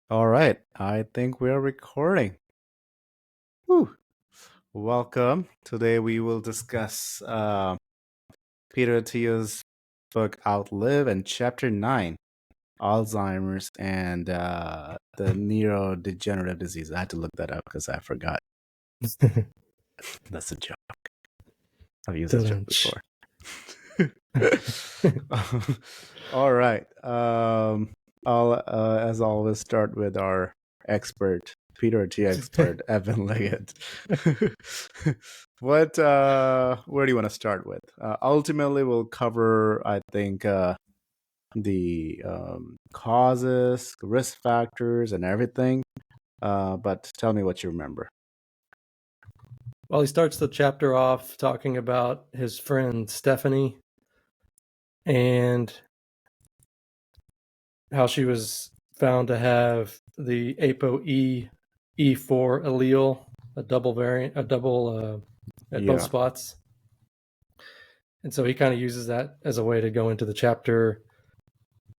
All right, I think we're recording. Whew. Welcome. Today we will discuss Peter Attia's book Outlive and Chapter 9, Alzheimer's and the neurodegenerative disease. I had to look that up because I forgot. That's a joke. I've used this joke before. All right. I'll, as always, start with our expert, Peter Attia expert, Evan Liggett. Where do you want to start with? Ultimately, we'll cover, I think, the causes, risk factors, and everything. But tell me what you remember. Well, he starts the chapter off talking about his friend Stephanie and how she was found to have the APOE E4 allele, a double variant, at both spots. And so he kind of uses that as a way to go into the chapter.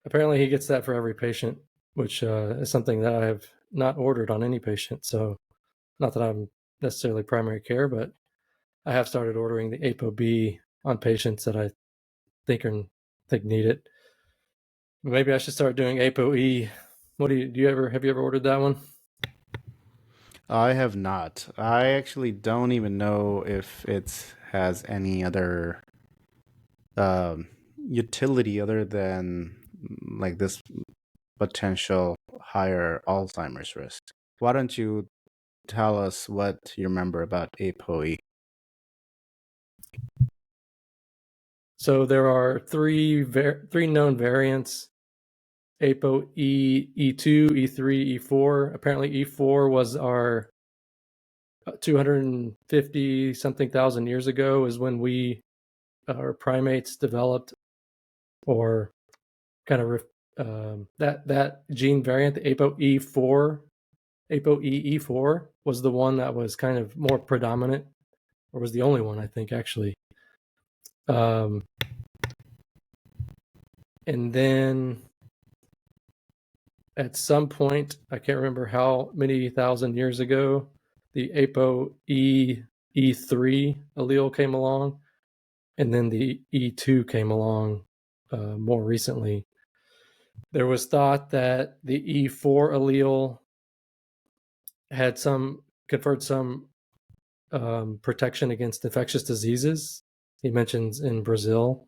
Apparently, he gets that for every patient, which is something that I have not ordered on any patient. So, not that I'm necessarily primary care, but I have started ordering the APOB on patients that I think need it. Maybe I should start doing APOE. What have you ever ordered that one? I have not. I actually don't even know if it has any other utility other than like this potential higher Alzheimer's risk. Why don't you tell us what you remember about APOE? So there are three known variants: APOE, E2, E3, E4. Apparently, E4 was our 250 something thousand years ago is when our primates developed, or kind of that gene variant, the APOE4 was the one that was kind of more predominant, or was the only one, I think, actually. And then at some point, I can't remember how many thousand years ago, the APOE E3 allele came along, and then the E2 came along more recently. There was thought that the E4 allele had conferred some protection against infectious diseases. He mentions in Brazil.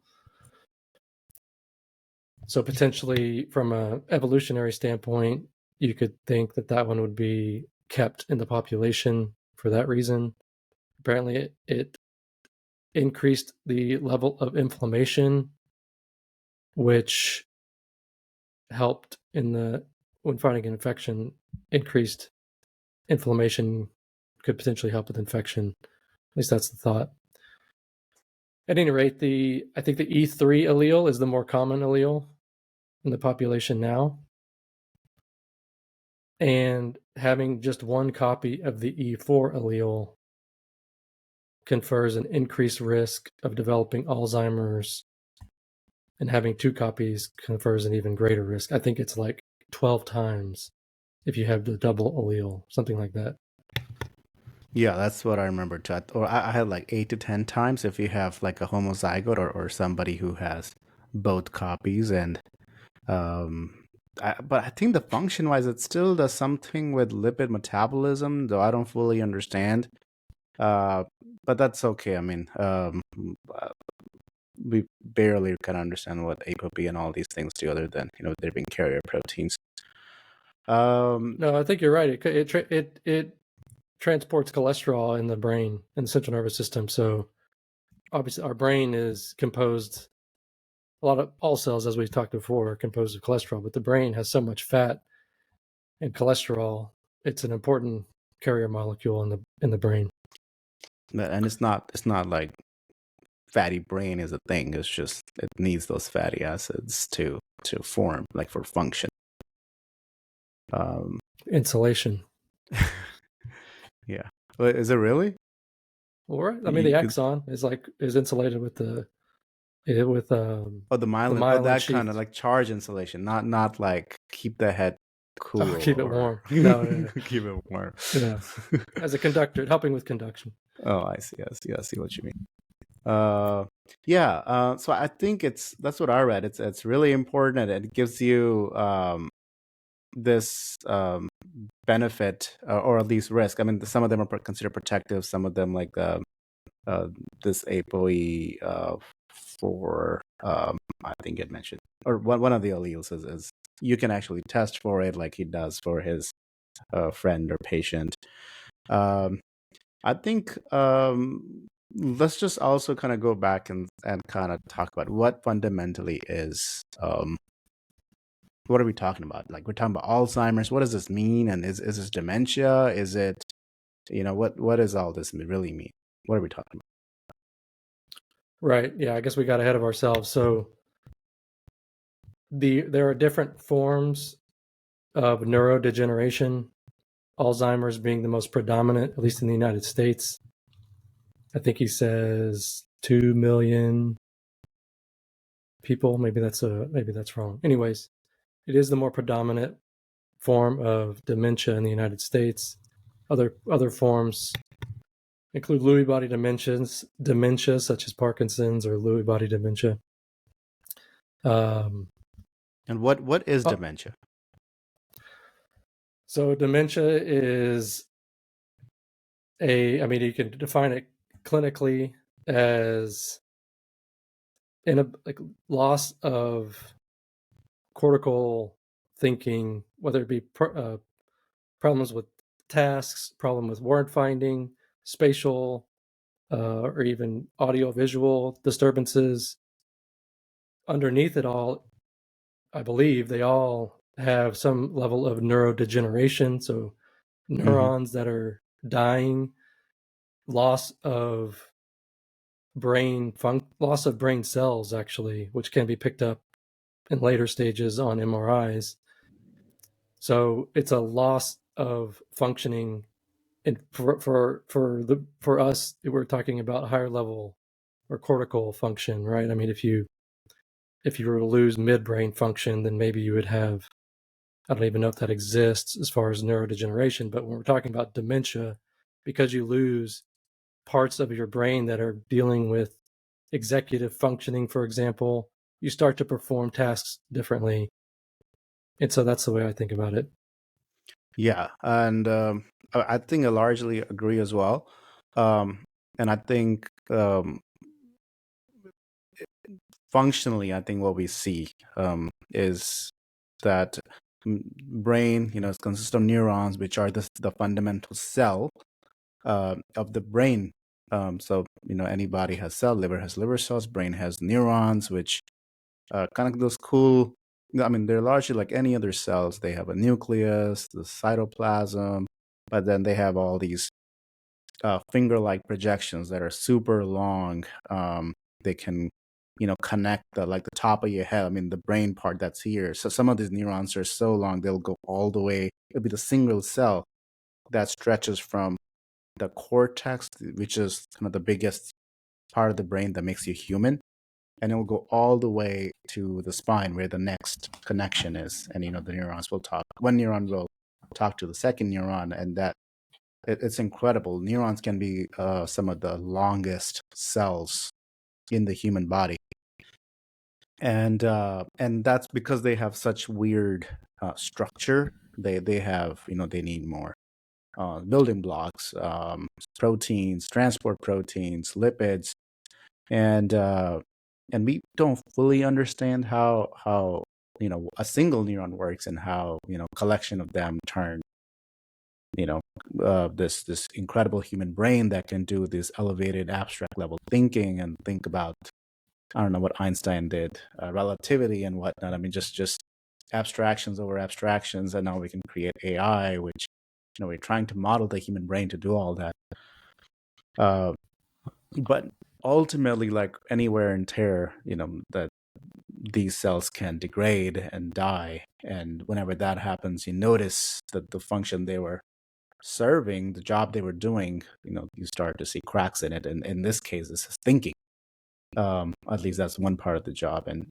So potentially, from an evolutionary standpoint, you could think that one would be kept in the population for that reason. Apparently, it increased the level of inflammation, which helped when fighting an infection. Increased inflammation could potentially help with infection. At least that's the thought. At any rate, I think the E3 allele is the more common allele in the population now. And having just one copy of the E4 allele confers an increased risk of developing Alzheimer's, and having two copies confers an even greater risk. I think it's like 12 times if you have the double allele, something like that. Yeah, that's what I remember too. Or I had like 8 to 10 times if you have like a homozygote or somebody who has both copies. And but I think the function wise, it still does something with lipid metabolism, though I don't fully understand. But that's okay. I mean, we barely can understand what ApoB and all these things do, other than they're being carrier proteins. No, I think you're right. It transports cholesterol in the brain, in the central nervous system. So obviously, our brain is composed. All cells, as we've talked before, are composed of cholesterol, but the brain has so much fat and cholesterol. It's an important carrier molecule in the brain. And it's not like fatty brain is a thing. It's just it needs those fatty acids to form, like for function. Insulation. Yeah. Is it really? Or I mean, the axon is insulated with the the myelin. myelin That sheath. kind of like charge insulation, not like keep the head cool. Oh, keep it warm. No. Keep it warm. Yeah. As a conductor, helping with conduction. Oh, I see. I see what you mean. So I think that's what I read. It's really important, and it gives you this benefit, or at least risk. I mean, some of them are considered protective. Some of them, like this APOE for I think it mentioned, or one of the alleles is you can actually test for it, like he does for his friend or patient. I think let's just also kind of go back and kind of talk about what fundamentally is what are we talking about? Like, we're talking about Alzheimer's. What does this mean? And is this dementia? Is it, what does all this really mean? What are we talking about? Right. Yeah, I guess we got ahead of ourselves. So there are different forms of neurodegeneration, Alzheimer's being the most predominant, at least in the United States. I think he says 2 million people. Maybe that's wrong. Anyways, it is the more predominant form of dementia in the United States. Other forms include Lewy body dementia such as Parkinson's or Lewy body dementia. And what is dementia? So dementia is you can define it clinically as loss of cortical thinking, whether it be problems with tasks, problem with word finding, spatial, or even audio-visual disturbances. Underneath it all, I believe they all have some level of neurodegeneration, so neurons that are dying, loss of brain cells, actually, which can be picked up in later stages on MRIs. So it's a loss of functioning, and for us, we're talking about higher level or cortical function, right? I mean, if you were to lose midbrain function, then maybe you would have, I don't even know if that exists as far as neurodegeneration, but when we're talking about dementia, because you lose parts of your brain that are dealing with executive functioning, for example, you start to perform tasks differently. And so that's the way I think about it. Yeah, and I think I largely agree as well. And I think functionally, I think what we see is that brain, it consists of neurons, which are the fundamental cell of the brain. So, anybody has cell, liver has liver cells, brain has neurons, which kind of those cool. I mean, they're largely like any other cells. They have a nucleus, the cytoplasm, but then they have all these finger-like projections that are super long. They can, connect the top of your head. I mean, the brain part that's here. So some of these neurons are so long they'll go all the way. It'll be the single cell that stretches from the cortex, which is kind of the biggest part of the brain that makes you human, and it will go all the way to the spine where the next connection is. And the neurons will talk. One neuron will talk to the second neuron, and it's incredible. Neurons can be some of the longest cells in the human body, and that's because they have such weird structure. They have, they need more building blocks, proteins, transport proteins, lipids, and we don't fully understand how a single neuron works, and how collection of them turn this incredible human brain that can do this elevated abstract level thinking and think about, I don't know what Einstein did, relativity and whatnot. I mean, just abstractions over abstractions, and now we can create AI, which we're trying to model the human brain to do all that. But ultimately, like any wear and tear, that these cells can degrade and die, and whenever that happens, you notice that the function they were serving, the job they were doing, you start to see cracks in it. And in this case, this is thinking. At least that's one part of the job, and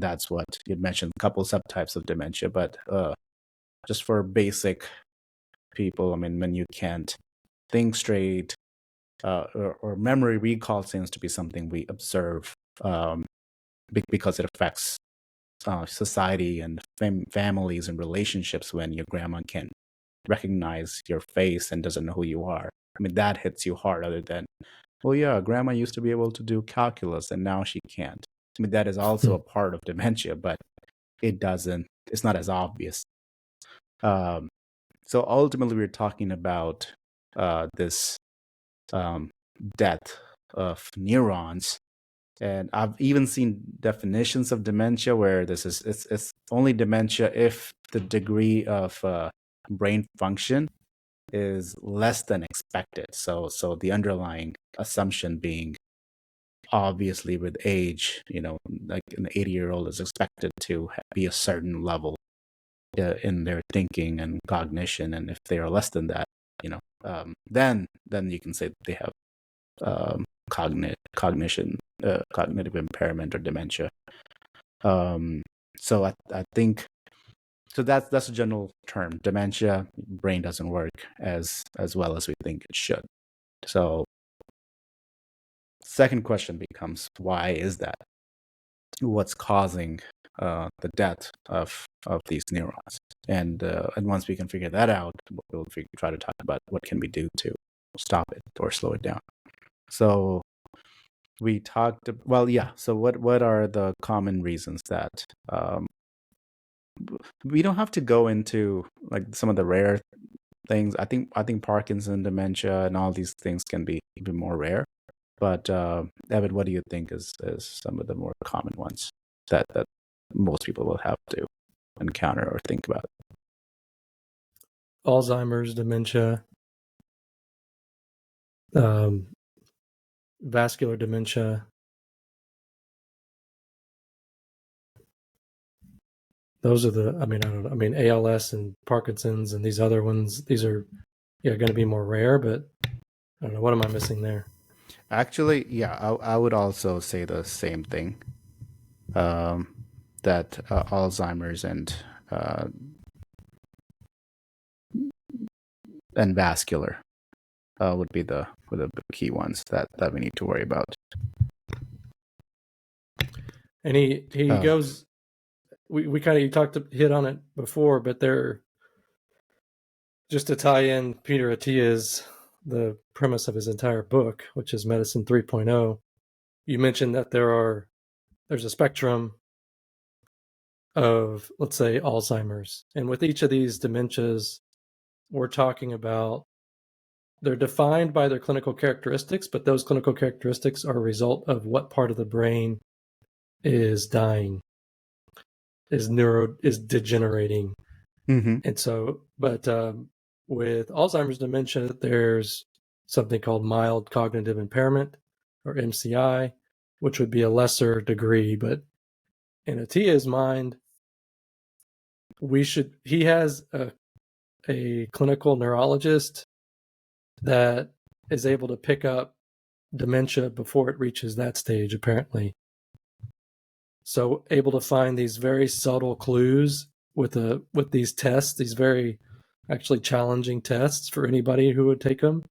that's what you'd mentioned. A couple subtypes of dementia, but just for basic people, I mean, when you can't think straight, or memory recall seems to be something we observe because it affects society and families and relationships when your grandma can't recognize your face and doesn't know who you are. I mean, that hits you hard, other than, well, yeah, grandma used to be able to do calculus and now she can't. I mean, that is also a part of dementia, but it's not as obvious. So ultimately, we're talking about this death of neurons. And I've even seen definitions of dementia where it's only dementia if the degree of brain function is less than expected. So the underlying assumption being, obviously with age, like an 80-year-old is expected to be a certain level in their thinking and cognition, and if they are less than that, then you can say that they have cognitive impairment or dementia. So I think so. That's a general term. Dementia, brain doesn't work as well as we think it should. So, second question becomes, why is that? What's causing the death of these neurons? And once we can figure that out, we'll try to talk about what can we do to stop it or slow it down. So we talked. Well, yeah. So what are the common reasons that we don't have to go into like some of the rare things. I think Parkinson, dementia, and all these things can be even more rare. But Evan, what do you think is some of the more common ones that most people will have to encounter or think about? Alzheimer's, dementia, vascular dementia. Those are I don't know. I mean, ALS and Parkinson's and these other ones, these are going to be more rare, but I don't know. What am I missing there? Actually, yeah, I would also say the same thing. That Alzheimer's and vascular would be the key ones that we need to worry about. And he goes. We kind of hit on it before, but they're just to tie in Peter Attia's the premise of his entire book, which is Medicine 3.0. You mentioned that there's a spectrum of, let's say, Alzheimer's, and with each of these dementias, we're talking about they're defined by their clinical characteristics, but those clinical characteristics are a result of what part of the brain is dying, is degenerating. Mm-hmm. And so, but with Alzheimer's dementia, there's something called mild cognitive impairment, or MCI, which would be a lesser degree. But in Attia's mind, he has a clinical neurologist that is able to pick up dementia before it reaches that stage, apparently. So able to find these very subtle clues with these tests, these very actually challenging tests for anybody who would take them,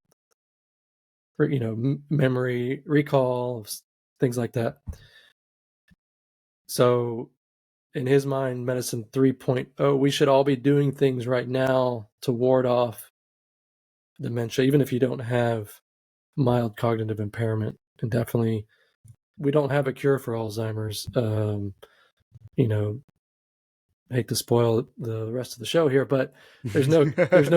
for memory recall, things like that. So in his mind, Medicine 3.0, we should all be doing things right now to ward off dementia, even if you don't have mild cognitive impairment. And definitely, we don't have a cure for Alzheimer's. I hate to spoil the rest of the show here, but there's no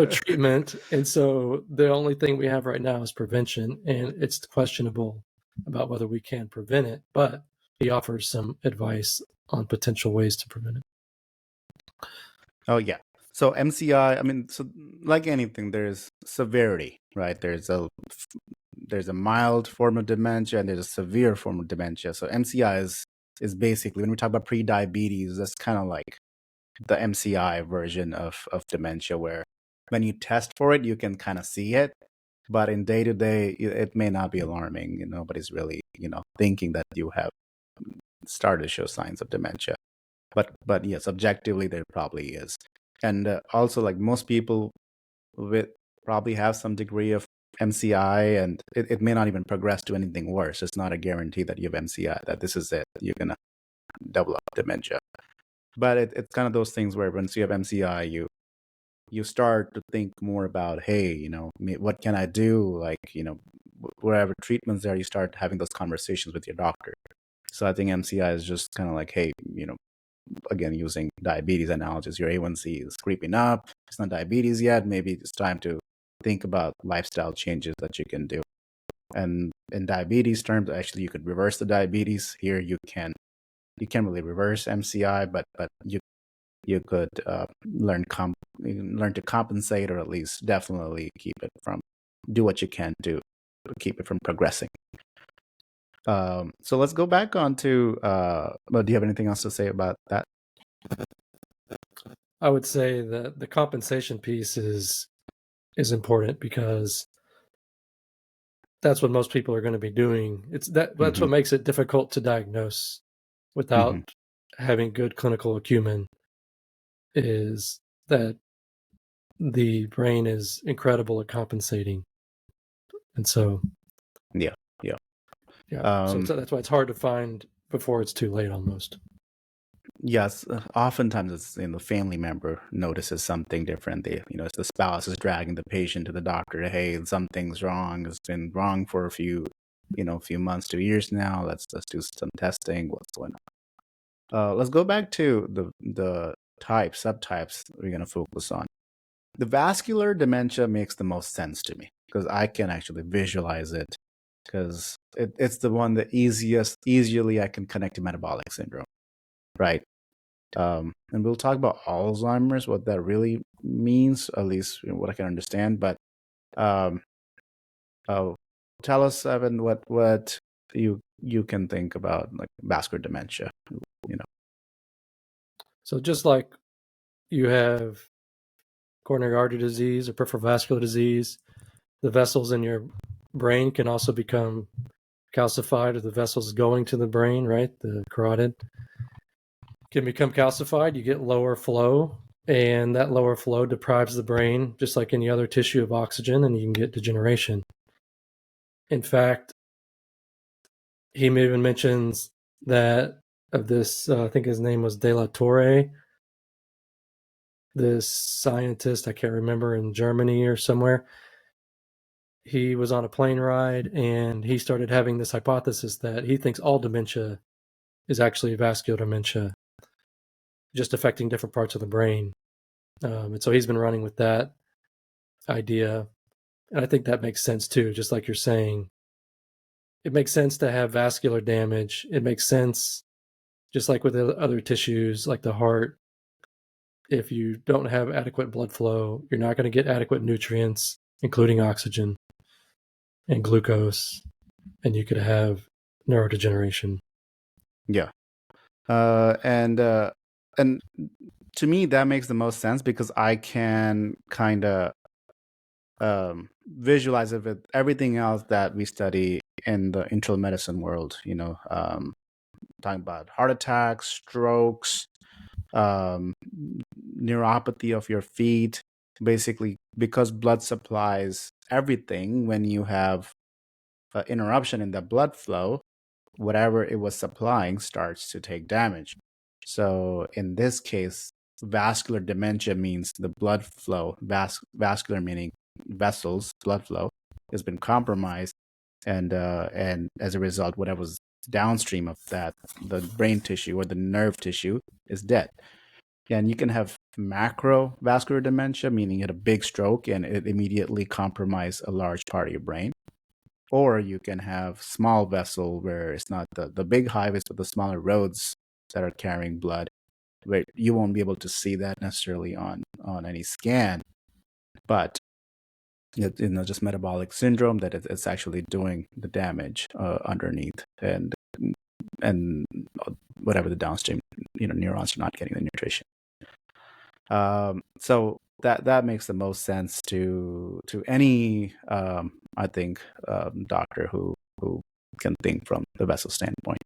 treatment, and so the only thing we have right now is prevention, and it's questionable about whether we can prevent it. But he offers some advice on potential ways to prevent it. Oh yeah. So MCI, I mean, so like anything, there's severity, right? There's a mild form of dementia and there's a severe form of dementia. So MCI is basically, when we talk about pre-diabetes, that's kind of like the MCI version of dementia, where when you test for it, you can kind of see it, but in day to day, it may not be alarming. Nobody's really, thinking that you have started to show signs of dementia. But yes, objectively, there probably is. And also, like, most people with probably have some degree of MCI, and it may not even progress to anything worse. It's not a guarantee that you have MCI, that this is it, you're gonna develop dementia. But it's kind of those things where once you have MCI, you start to think more about, hey, what can I do? Like, wherever treatments there, you start having those conversations with your doctor. So I think MCI is just kind of like, hey, again, using diabetes analogies, your A1C is creeping up. It's not diabetes yet. Maybe it's time to think about lifestyle changes that you can do. And in diabetes terms, actually, you could reverse the diabetes. Here, you can't really reverse MCI, but you could learn to compensate, or at least definitely do what you can to keep it from progressing. So let's go back on to, do you have anything else to say about that? I would say that the compensation piece is important, because that's what most people are going to be doing. That's what makes it difficult to diagnose without having good clinical acumen, is that the brain is incredible at compensating. And so yeah. So that's why it's hard to find before it's too late, almost. Yes, oftentimes it's, the family member notices something different. It's the spouse is dragging the patient to the doctor. Hey, something's wrong. It's been wrong for a few months to years now. Let's do some testing. What's going on? Let's go back to the subtypes we're going to focus on. The vascular dementia makes the most sense to me, because I can actually visualize it, because it's the one that easily I can connect to metabolic syndrome, right? And we'll talk about Alzheimer's, what that really means, at least what I can understand. But tell us, Evan, what you can think about, like, vascular dementia. So just like you have coronary artery disease or peripheral vascular disease, the vessels in your brain can also become calcified, or the vessels going to the brain, right? The carotid can become calcified. You get lower flow, and that lower flow deprives the brain, just like any other tissue, of oxygen, and you can get degeneration. In fact, he even mentions that of this, I think his name was De La Torre, this scientist, I can't remember, in Germany or somewhere. He was on a plane ride, and he started having this hypothesis that he thinks all dementia is actually vascular dementia, just affecting different parts of the brain. And so he's been running with that idea. And I think that makes sense too, just like you're saying. It makes sense to have vascular damage. It makes sense, just like with other tissues, like the heart. If you don't have adequate blood flow, you're not going to get adequate nutrients, including oxygen and glucose, and you could have neurodegeneration. Yeah. And to me, that makes the most sense, because I can kind of visualize it with everything else that we study in the internal medicine world. Talking about heart attacks, strokes, neuropathy of your feet, basically, because blood supplies everything. When you have interruption in the blood flow, whatever it was supplying starts to take damage. So in this case, vascular dementia means the blood flow, vascular meaning vessels, blood flow, has been compromised, and as a result, whatever's downstream of that, the brain tissue or the nerve tissue, is dead. And you can have macrovascular dementia, meaning you had a big stroke and it immediately compromised a large part of your brain. Or you can have small vessel, where it's not the big highways, but the smaller roads that are carrying blood, where you won't be able to see that necessarily on any scan. But just metabolic syndrome, that it's actually doing the damage underneath, and whatever the downstream neurons are not getting the nutrition. So that makes the most sense to any I think doctor who can think from the vessel standpoint.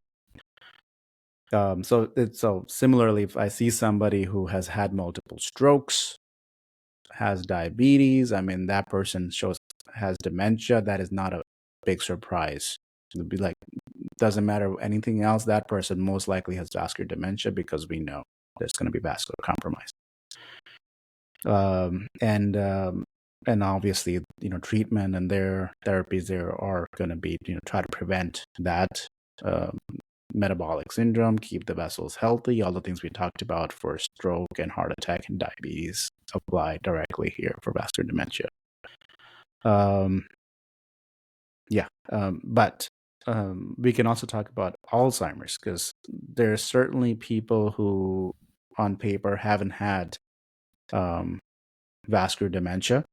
So similarly, if I see somebody who has had multiple strokes, has diabetes, I mean that person has dementia. That is not a big surprise. It'd be like, doesn't matter anything else. That person most likely has vascular dementia because we know there's going to be vascular compromise. And obviously, treatment and their therapies there are going to be, try to prevent that metabolic syndrome, keep the vessels healthy. All the things we talked about for stroke and heart attack and diabetes apply directly here for vascular dementia. But we can also talk about Alzheimer's, because there are certainly people who, on paper, haven't had vascular dementia,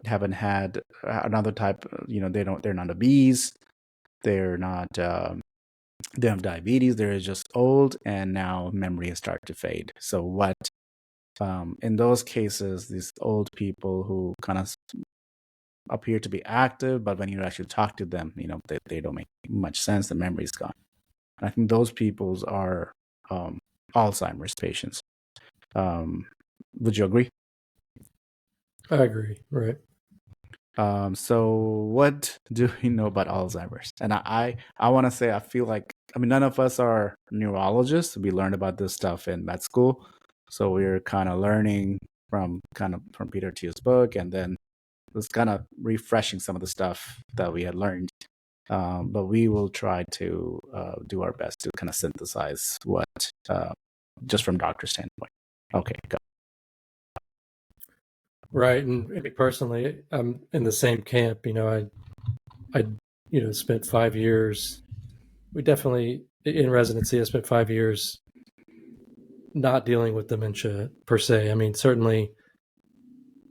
haven't had another type. They're not obese, they're not. They have diabetes. They're just old, and now memory has started to fade. So what? In those cases, these old people who kind of appear to be active, but when you actually talk to them, they don't make much sense. The memory's gone. And I think those peoples are Alzheimer's patients. Would you agree? I agree. Right. So what do we know about Alzheimer's? And I want to say, I feel like, none of us are neurologists. We learned about this stuff in med school, so we're kind of learning from Peter Attia's book, and then was kind of refreshing some of the stuff that we had learned. But we will try to do our best to kind of synthesize what, just from doctor's standpoint. Okay, go. Right, and me personally, I'm in the same camp. I spent 5 years. We definitely, in residency, I spent 5 years not dealing with dementia per se. I mean, certainly,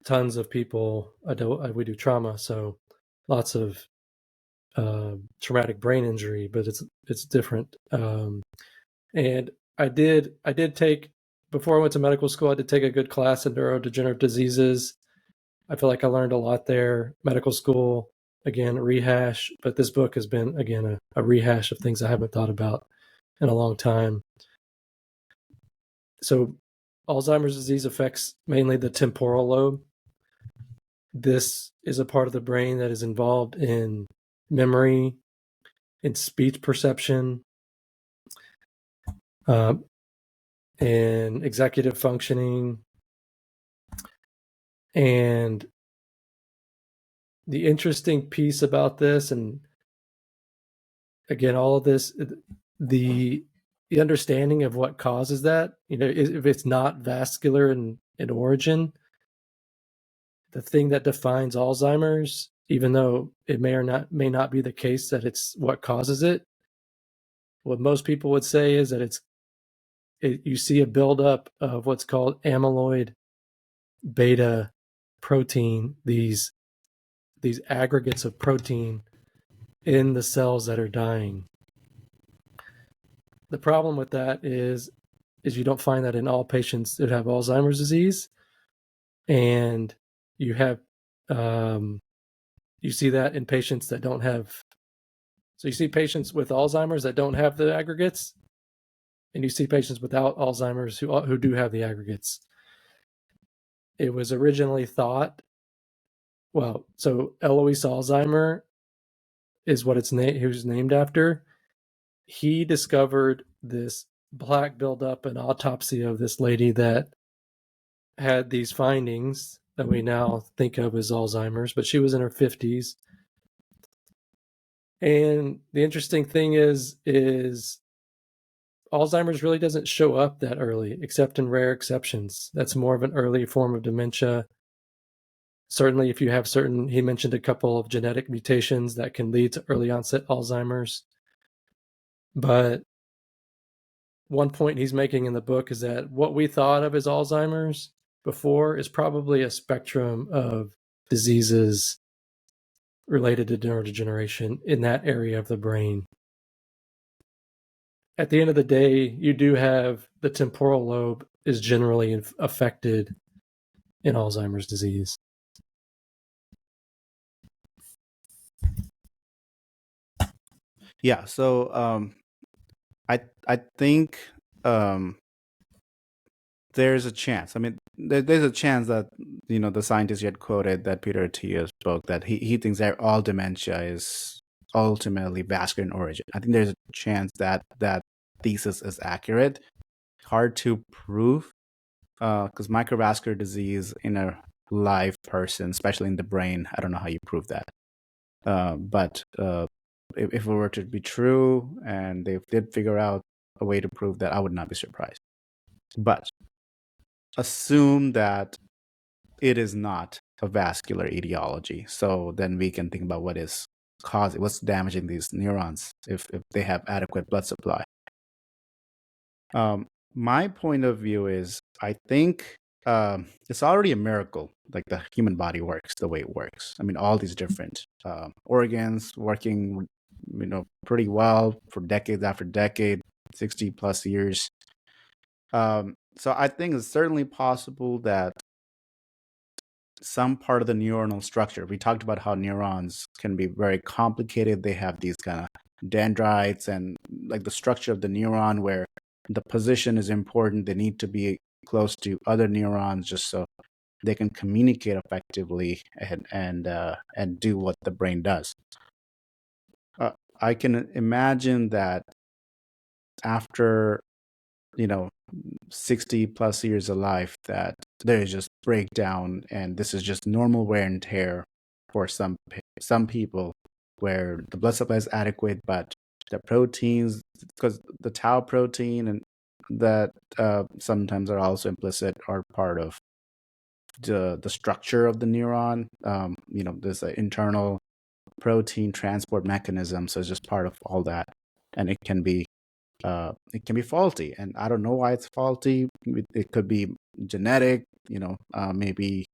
tons of people. We do trauma, so lots of traumatic brain injury, but it's different. And I did take, before I went to medical school, I did take a good class in neurodegenerative diseases. I feel like I learned a lot there. Medical school, again, rehash, but this book has been, again, a rehash of things I haven't thought about in a long time. So Alzheimer's disease affects mainly the temporal lobe. This is a part of the brain that is involved in memory, in speech perception, and executive functioning. And the interesting piece about this, and again, all of this, the understanding of what causes that, if it's not vascular in origin, the thing that defines Alzheimer's, even though it may not be the case that it's what causes it, what most people would say is that you see a buildup of what's called amyloid beta protein, these aggregates of protein in the cells that are dying. The problem with that is you don't find that in all patients that have Alzheimer's disease, and you have you see that in patients that don't have. So you see patients with Alzheimer's that don't have the aggregates, and you see patients without Alzheimer's who do have the aggregates. It was originally thought, so Eloise Alzheimer is what he was named after. He discovered this plaque buildup and autopsy of this lady that had these findings that we now think of as Alzheimer's, but she was in her 50s. And the interesting thing is Alzheimer's really doesn't show up that early, except in rare exceptions. That's more of an early form of dementia. Certainly, if you have he mentioned a couple of genetic mutations that can lead to early onset Alzheimer's. But one point he's making in the book is that what we thought of as Alzheimer's before is probably a spectrum of diseases related to neurodegeneration in that area of the brain. At the end of the day, you do have the temporal lobe is generally affected in Alzheimer's disease. Yeah. So I think there's a chance. I mean, there's a chance that the scientist you had quoted, that Peter Attia spoke, that he thinks that all dementia is ultimately vascular in origin. I think there's a chance that that thesis is accurate. Hard to prove, because microvascular disease in a live person, especially in the brain, I don't know how you prove that. But if it were to be true and they did figure out a way to prove that, I would not be surprised. But assume that it is not a vascular etiology. So then we can think about what's damaging these neurons if they have adequate blood supply. My point of view is, I think it's already a miracle, like the human body works the way it works. I mean, all these different organs working, pretty well for decades after decade, 60 plus years. So I think it's certainly possible that some part of the neuronal structure, we talked about how neurons can be very complicated. They have these kind of dendrites and like the structure of the neuron where the position is important. They need to be close to other neurons just so they can communicate effectively and do what the brain does. I can imagine that after 60 plus years of life, that there is just breakdown, and this is just normal wear and tear for some people, where the blood supply is adequate, but the proteins, because the tau protein and that sometimes are also implicit, are part of the structure of the neuron. There's an internal protein transport mechanism, so it's just part of all that, and it can be faulty, and I don't know why it's faulty. It could be genetic, maybe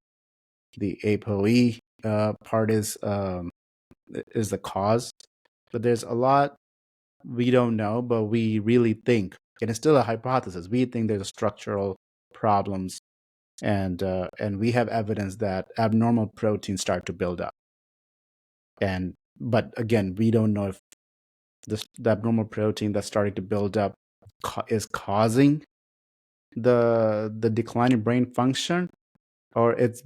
the APOE part is the cause, but there's a lot we don't know, but we really think, and it's still a hypothesis, we think there's structural problems, and we have evidence that abnormal proteins start to build up, but again, we don't know if the abnormal protein that's starting to build up is causing the decline in brain function, or it's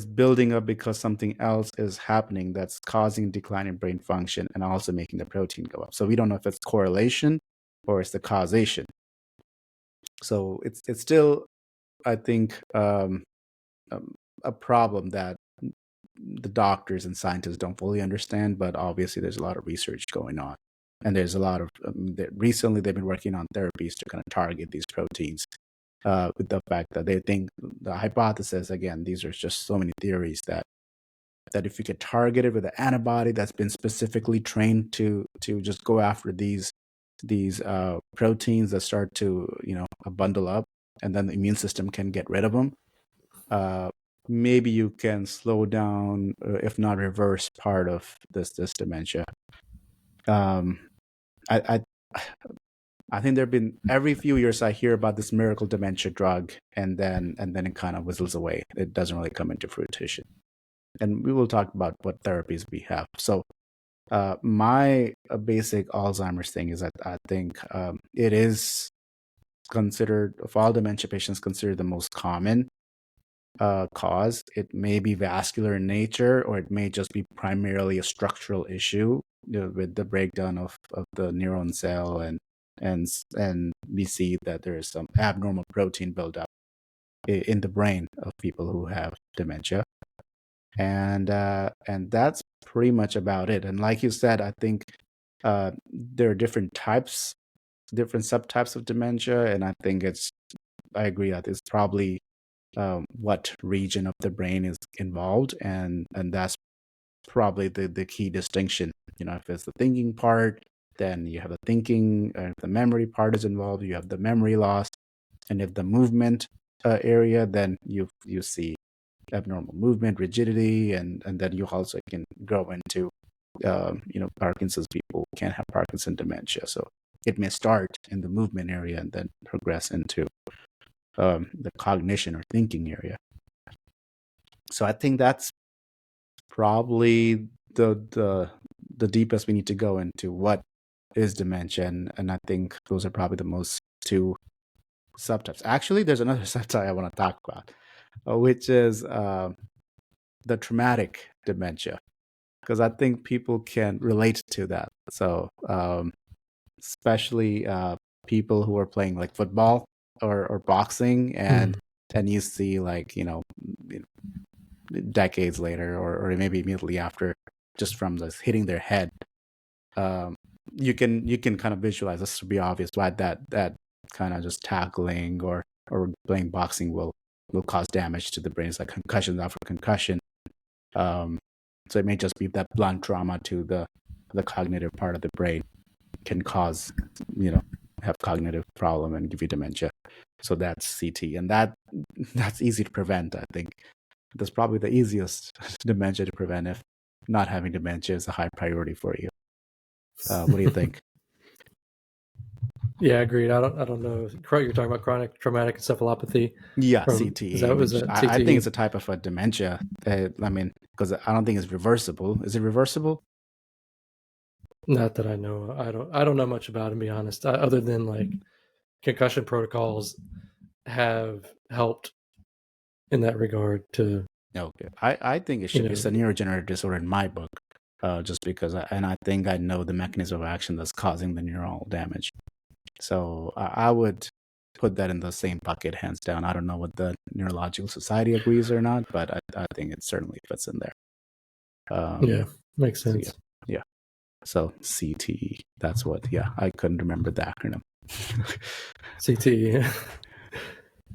building up because something else is happening that's causing decline in brain function and also making the protein go up. So we don't know if it's correlation or it's the causation. So it's still, I think, a problem that the doctors and scientists don't fully understand, but obviously there's a lot of research going on. And there's a lot of, recently they've been working on therapies to kind of target these proteins, with the fact that they think, the hypothesis, again, these are just so many theories, that if you could target it with an antibody that's been specifically trained to just go after these proteins that start to, bundle up, and then the immune system can get rid of them, maybe you can slow down, if not reverse, part of this dementia. I think there've been, every few years I hear about this miracle dementia drug, and then it kind of whistles away. It doesn't really come into fruition. And we will talk about what therapies we have. So my basic Alzheimer's thing is that I think it is considered, of all dementia patients, considered the most common cause. It may be vascular in nature, or it may just be primarily a structural issue, with the breakdown of the neuron cell, and we see that there is some abnormal protein buildup in the brain of people who have dementia, and that's pretty much about it. And like you said, I think there are different subtypes of dementia, and I think I agree that it's probably what region of the brain is involved, and that's probably the key distinction. If it's the thinking part, then you have the thinking. If the memory part is involved, you have the memory loss, and if the movement area, then you see abnormal movement, rigidity, and then you also can go into Parkinson's. People can have Parkinson dementia, so it may start in the movement area and then progress into the cognition or thinking area. So I think that's probably the deepest we need to go into what is dementia, and I think those are probably the most two subtypes. Actually, there's another subtype I want to talk about, which is the traumatic dementia, because I think people can relate to that. So, especially people who are playing like football or boxing, and you see like decades later or maybe immediately after, just from this hitting their head, you can kind of visualize, this to be obvious, why that kind of just tackling or playing boxing will cause damage to the brain. It's like concussion after concussion. So it may just be that blunt trauma to the cognitive part of the brain can cause, have cognitive problem and give you dementia. So that's CT, and that's easy to prevent. I think that's probably the easiest dementia to prevent if not having dementia is a high priority for you. What do you think? Yeah, agreed. I don't know. You're talking about chronic traumatic encephalopathy. Yeah, CTE. Which I think it's a type of a dementia. I mean, because I don't think it's reversible. Is it reversible? Not that I know. I don't know much about it, to be honest. Other than like concussion protocols have helped in that regard. To okay, I think it should be. It's a neurodegenerative disorder in my book, just because, and I think I know the mechanism of action that's causing the neural damage. So I would put that in the same bucket, hands down. I don't know what the Neurological Society agrees or not, but I think it certainly fits in there. Yeah, makes sense. So yeah. So CTE. That's what. Yeah, I couldn't remember the acronym. CTE.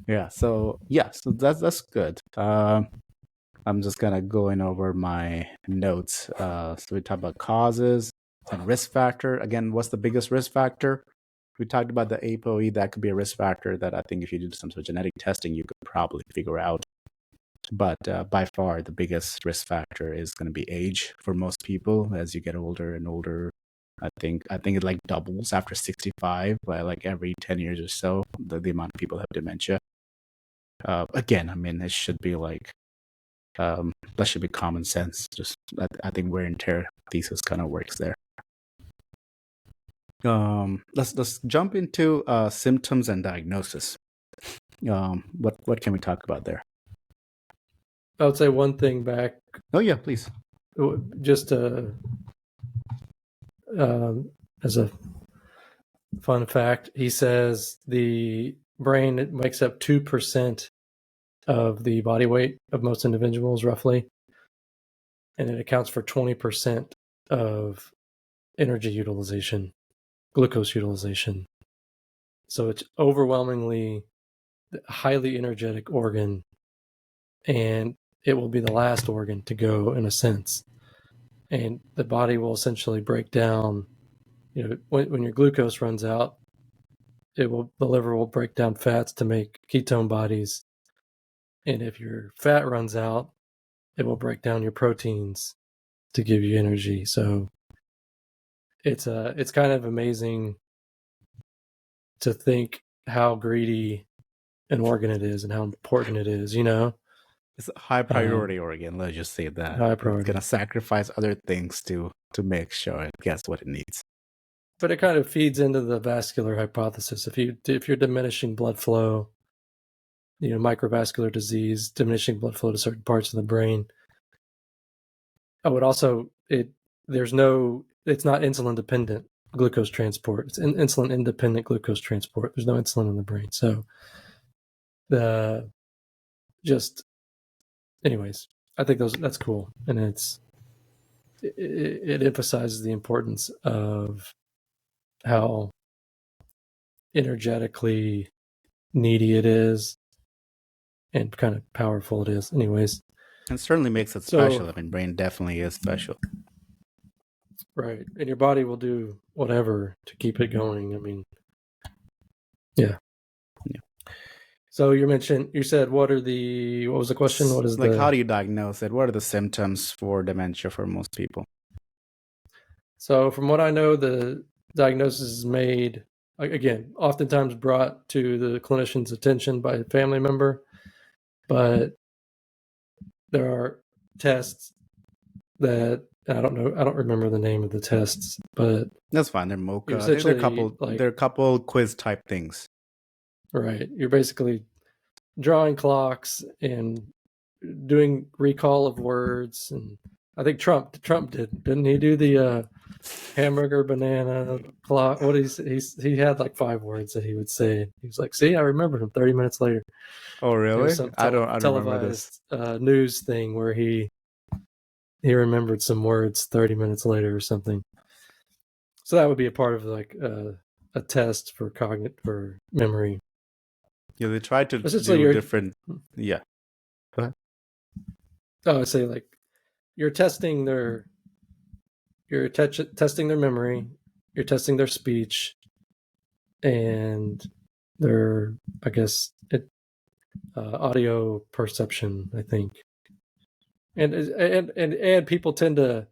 Yeah. So that's good. I'm just kind of going over my notes. So we talked about causes and risk factor. Again, what's the biggest risk factor? We talked about the APOE. That could be a risk factor that I think if you do some sort of genetic testing, you could probably figure out. But by far, the biggest risk factor is going to be age for most people. As you get older and older, I think it like doubles after 65, by like every 10 years or so, the amount of people have dementia. Again, I mean, it should be like, that should be common sense. Just I think wear and tear thesis kind of works there. Let's jump into symptoms and diagnosis. What can we talk about there? I would say one thing back. Oh yeah, please. Just as a fun fact, he says the brain makes up 2% of the body weight of most individuals, roughly, and it accounts for 20% of energy utilization, glucose utilization. So it's overwhelmingly a highly energetic organ, and it will be the last organ to go, in a sense. And the body will essentially break down. When your glucose runs out, the liver will break down fats to make ketone bodies. And if your fat runs out, it will break down your proteins to give you energy. So it's kind of amazing to think how greedy an organ it is and how important it is, It's a high priority organ, let's just say that. High priority. It's going to sacrifice other things to make sure it gets what it needs. But it kind of feeds into the vascular hypothesis. If you're diminishing blood flow, microvascular disease, diminishing blood flow to certain parts of the brain. I would also, it's not insulin dependent glucose transport. It's insulin independent glucose transport. There's no insulin in the brain. So anyways, I think that's cool. And it emphasizes the importance of how energetically needy it is and kind of powerful it is. Anyways. And certainly makes it special. I mean, brain definitely is special. Right. And your body will do whatever to keep it going. I mean, yeah. So you said, what was the question? What is how do you diagnose it? What are the symptoms for dementia for most people? So from what I know, the diagnosis is made, again, oftentimes brought to the clinician's attention by a family member, but there are tests that I don't remember the name of the tests, but that's fine. They're mocha. I think like, they're a couple quiz type things. Right. You're basically drawing clocks and doing recall of words. And I think Trump didn't he do the hamburger banana clock? What he had like 5 words that he would say. He was like, "See, I remembered him." 30 minutes later, Oh, it really? was some I don't remember this. televised news thing where he remembered some words 30 minutes later or something. So that would be a part of like a test for memory. Yeah, they tried to Essentially, do different. Yeah. Go ahead. I would say like you're testing testing their memory, you're testing their speech, and their, I guess, audio perception, I think. And people tend to,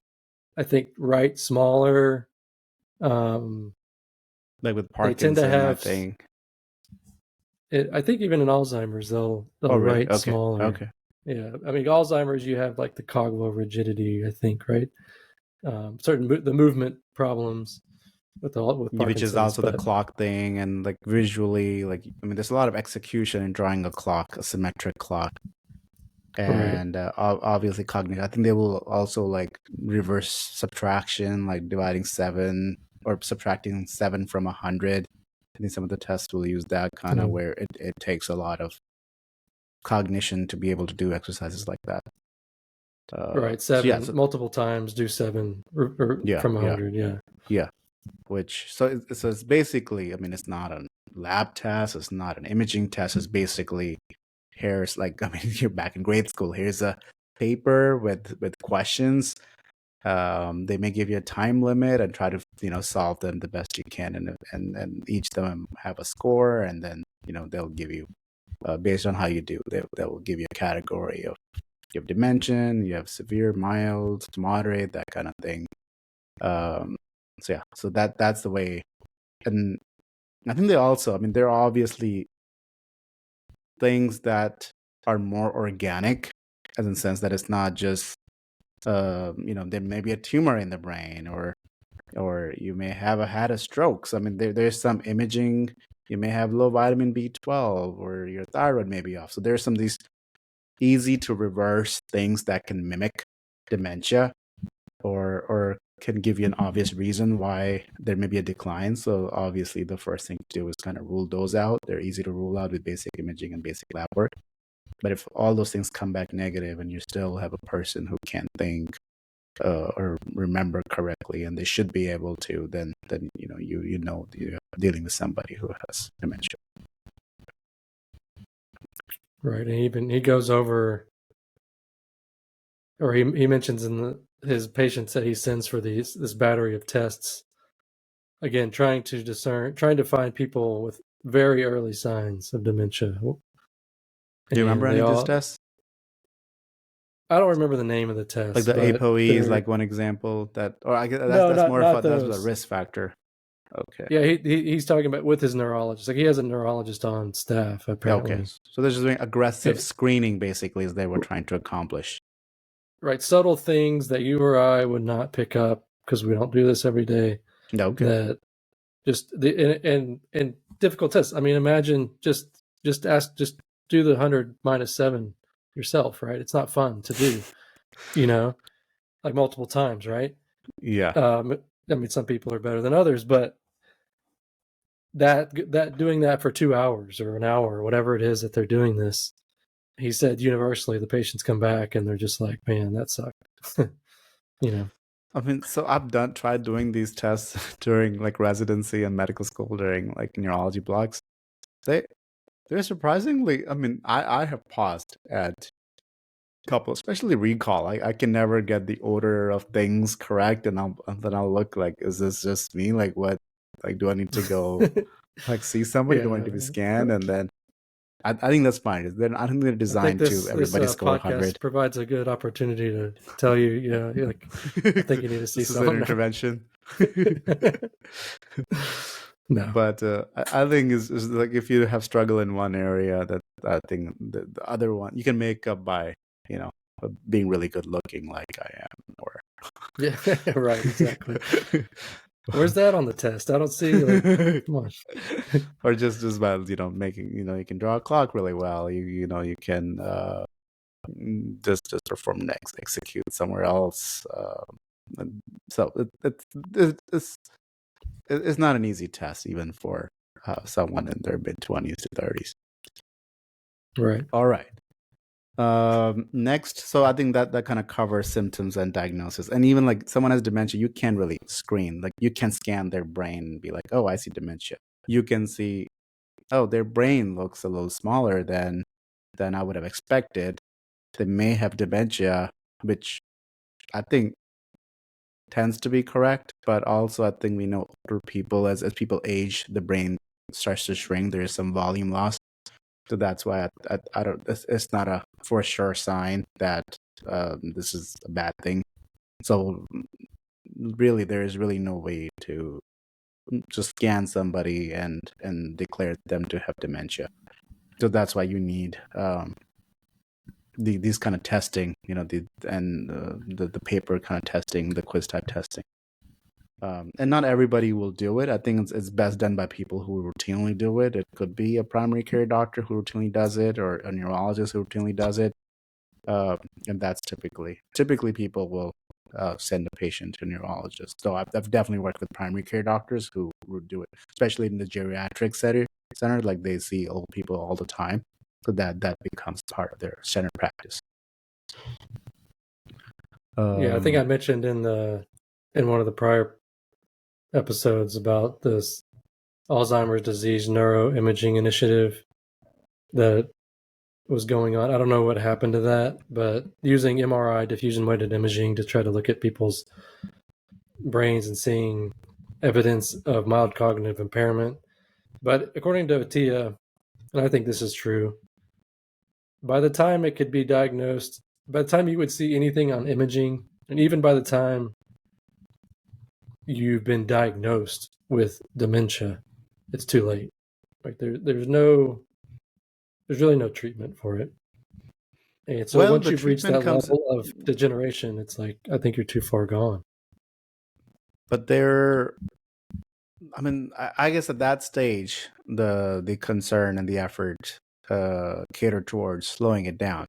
I think, write smaller. Like with They tend to Parkinson, I have. think. I think even in Alzheimer's, they'll Oh, really? write Okay. smaller. Okay. Yeah, I mean, Alzheimer's, you have like the cogwheel rigidity, I think, right? The movement problems with Parkinson's, which is also the clock thing, and like visually, like I mean, there's a lot of execution in drawing a clock, a symmetric clock, and obviously cognitive. I think they will also like reverse subtraction, like dividing 7 or subtracting 7 from 100. I think some of the tests will use that kind of where it takes a lot of cognition to be able to do exercises like that. Right, 7 multiple times, do 7 from 100. Yeah. Which so it's basically, I mean, it's not a lab test, it's not an imaging test. It's basically, here's like, I mean, you're back in grade school. Here's a paper with questions. They may give you a time limit and try to solve them the best you can, and each of them have a score, and then they'll give you based on how you do. They will give you a category of, you have dementia, you have severe, mild, moderate, that kind of thing. So yeah, so that's the way. And I think there are obviously things that are more organic, as in the sense that it's not just there may be a tumor in the brain, or you may have had a stroke. So I mean, there's some imaging. You may have low vitamin B12, or your thyroid may be off. So there's some of these easy to reverse things that can mimic dementia, or can give you an obvious reason why there may be a decline. So obviously the first thing to do is kind of rule those out. They're easy to rule out with basic imaging and basic lab work. But if all those things come back negative and you still have a person who can't think or remember correctly, and they should be able to, then you're dealing with somebody who has dementia. Right, and he goes over, or he mentions in his patients that he sends for this battery of tests. Again, trying to find people with very early signs of dementia. Do you remember any of these tests? I don't remember the name of the test. Like the APOE is like one example that, or I guess that's more of a risk factor. Okay. Yeah, he's talking about with his neurologist. Like he has a neurologist on staff, apparently. Okay. So they're just doing aggressive screening, basically, as they were trying to accomplish. Right. Subtle things that you or I would not pick up because we don't do this every day. Okay. That just and difficult tests. I mean, imagine just do the 100 minus 7 yourself, right? It's not fun to do, like multiple times, right? Yeah. I mean, some people are better than others, but that doing that for 2 hours or an hour or whatever it is that they're doing this, he said universally the patients come back and they're just like, man, that sucked. I mean, so I've tried doing these tests during like residency and medical school during like neurology blocks. They're surprisingly, I mean, I have paused at couple, especially recall. I can never get the order of things correct, and then I'll look like, is this just me? Like, what? Like, do I need to go like see somebody? Do I need to be scanned? And then I think that's fine. I think they're designed to everybody score 100. Provides a good opportunity to tell you, like, I think you need to see someone. This is an intervention. No, but I think is like, if you have struggle in one area, that I think the other one you can make up by being really good looking, like I am, or Yeah, right, exactly. Where's that on the test? I don't see, come on. Or just by making, you can draw a clock really well. You can just perform next, execute somewhere else. So it's not an easy test even for someone in their mid-20s to 30s. Right. All right. Next, so I think that kind of covers symptoms and diagnosis. And even like someone has dementia, you can't really screen. Like you can scan their brain and be like, oh, I see dementia. You can see, oh, their brain looks a little smaller than I would have expected. They may have dementia, which I think tends to be correct. But also, I think we know older people, as people age, the brain starts to shrink. There is some volume loss. So that's why I don't. It's not a for sure sign that this is a bad thing. So really, there is really no way to just scan somebody and declare them to have dementia. So that's why you need these kind of testing, the paper kind of testing, the quiz type testing. And not everybody will do it. I think it's best done by people who routinely do it. It could be a primary care doctor who routinely does it, or a neurologist who routinely does it. And that's typically people will send a patient to a neurologist. So I've definitely worked with primary care doctors who do it, especially in the geriatric center. Like they see old people all the time, so that becomes part of their center practice. Yeah, I think I mentioned in one of the prior episodes about this Alzheimer's disease neuroimaging initiative that was going on. I don't know what happened to that, but using MRI, diffusion weighted imaging, to try to look at people's brains and seeing evidence of mild cognitive impairment. But according to Attia, and I think this is true, by the time it could be diagnosed, by the time you would see anything on imaging, and even by the time you've been diagnosed with dementia, it's too late. Like there's really no treatment for it. And so once you've reached that level of degeneration, it's like, I think you're too far gone. But I mean, I guess at that stage, the concern and the effort cater towards slowing it down,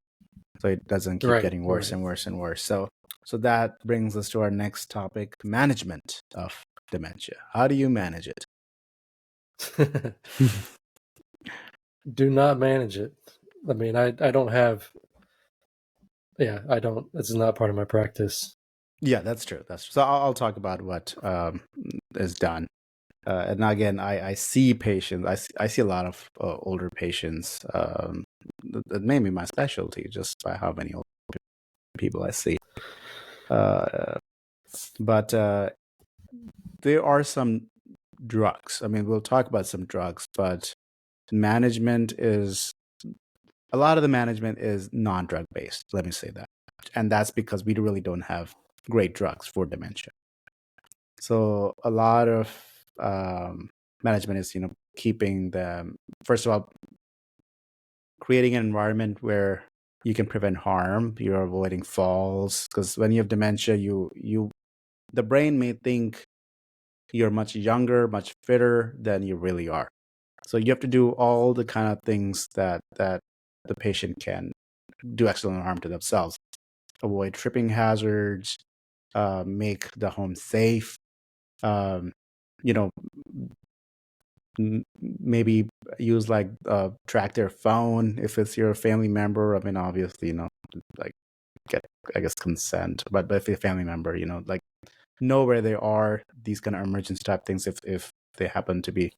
so it doesn't keep getting worse and worse and worse. So that brings us to our next topic: management of dementia. How do you manage it? Do not manage it. I mean, I don't have. Yeah, I don't. This is not part of my practice. Yeah, that's true. So I'll talk about what is done. And again, I see patients. I see a lot of older patients. That may be my specialty, just by how many old people I see. But there are some drugs. I mean, we'll talk about some drugs, but a lot of the management is non-drug based. Let me say that, and that's because we really don't have great drugs for dementia. So a lot of management is, keeping them, first of all, creating an environment where you can prevent harm. You're avoiding falls, because when you have dementia, the brain may think you're much younger, much fitter than you really are. So you have to do all the kind of things that the patient can do excellent harm to themselves. Avoid tripping hazards, make the home safe, you know, maybe use like track their phone if it's your family member. I mean, obviously, like get, I guess, consent, but if you're a family member, like know where they are, these kind of emergency type things. If they happen to be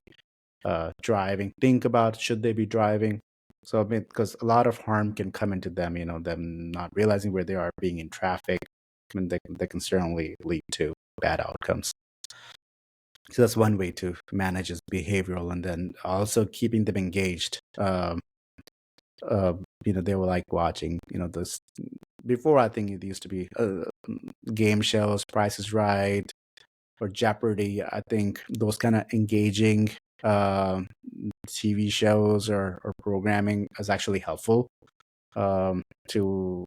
driving, think about, should they be driving? So I mean, because a lot of harm can come into them, them not realizing where they are, being in traffic. I mean, they can certainly lead to bad outcomes. So that's one way to manage is behavioral, and then also keeping them engaged. They were like watching, this before. I think it used to be game shows, Price is Right, or Jeopardy. I think those kind of engaging TV shows or programming is actually helpful to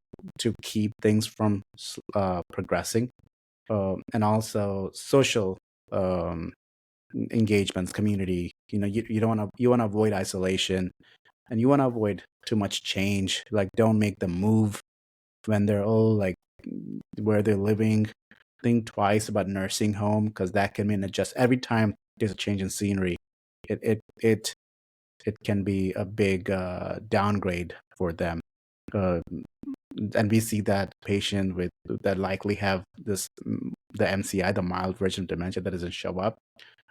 keep things from progressing. and also social engagements, community. You don't want to avoid isolation, and you want to avoid too much change. Like, don't make them move when they're all like where they're living. Think twice about nursing home, because that can mean adjust every time there's a change in scenery. It can be a big downgrade for them. And we see that patient with that likely have the MCI, the mild version of dementia, that doesn't show up.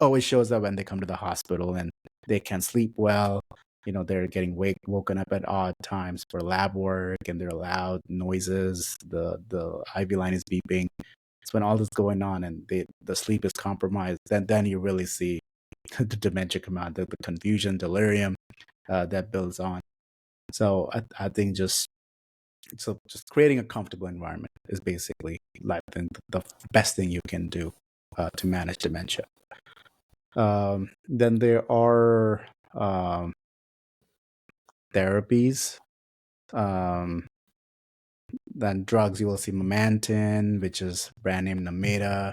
Always shows up when they come to the hospital and they can't sleep well. They're getting woken up at odd times for lab work, and there are loud noises. The IV line is beeping. It's when all this going on and the sleep is compromised. Then you really see the dementia come out, the confusion, delirium that builds on. So I think just creating a comfortable environment is basically, I think, the best thing you can do to manage dementia. Then there are therapies. Then drugs, you will see Memantine, which is brand name Nameda,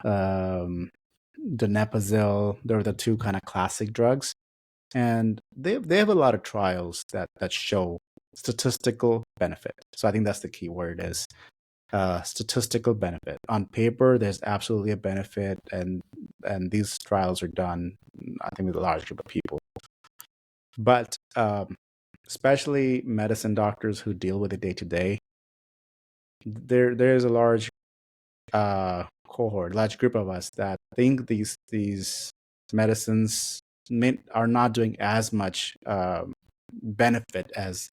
donepezil. They're the two kind of classic drugs, and they have a lot of trials that show statistical benefit. So I think that's the key word, is statistical benefit. On paper, there's absolutely a benefit, and these trials are done, I think, with a large group of people. But especially medicine doctors who deal with it day to day, there's a large cohort, large group of us that think these medicines are not doing as much benefit as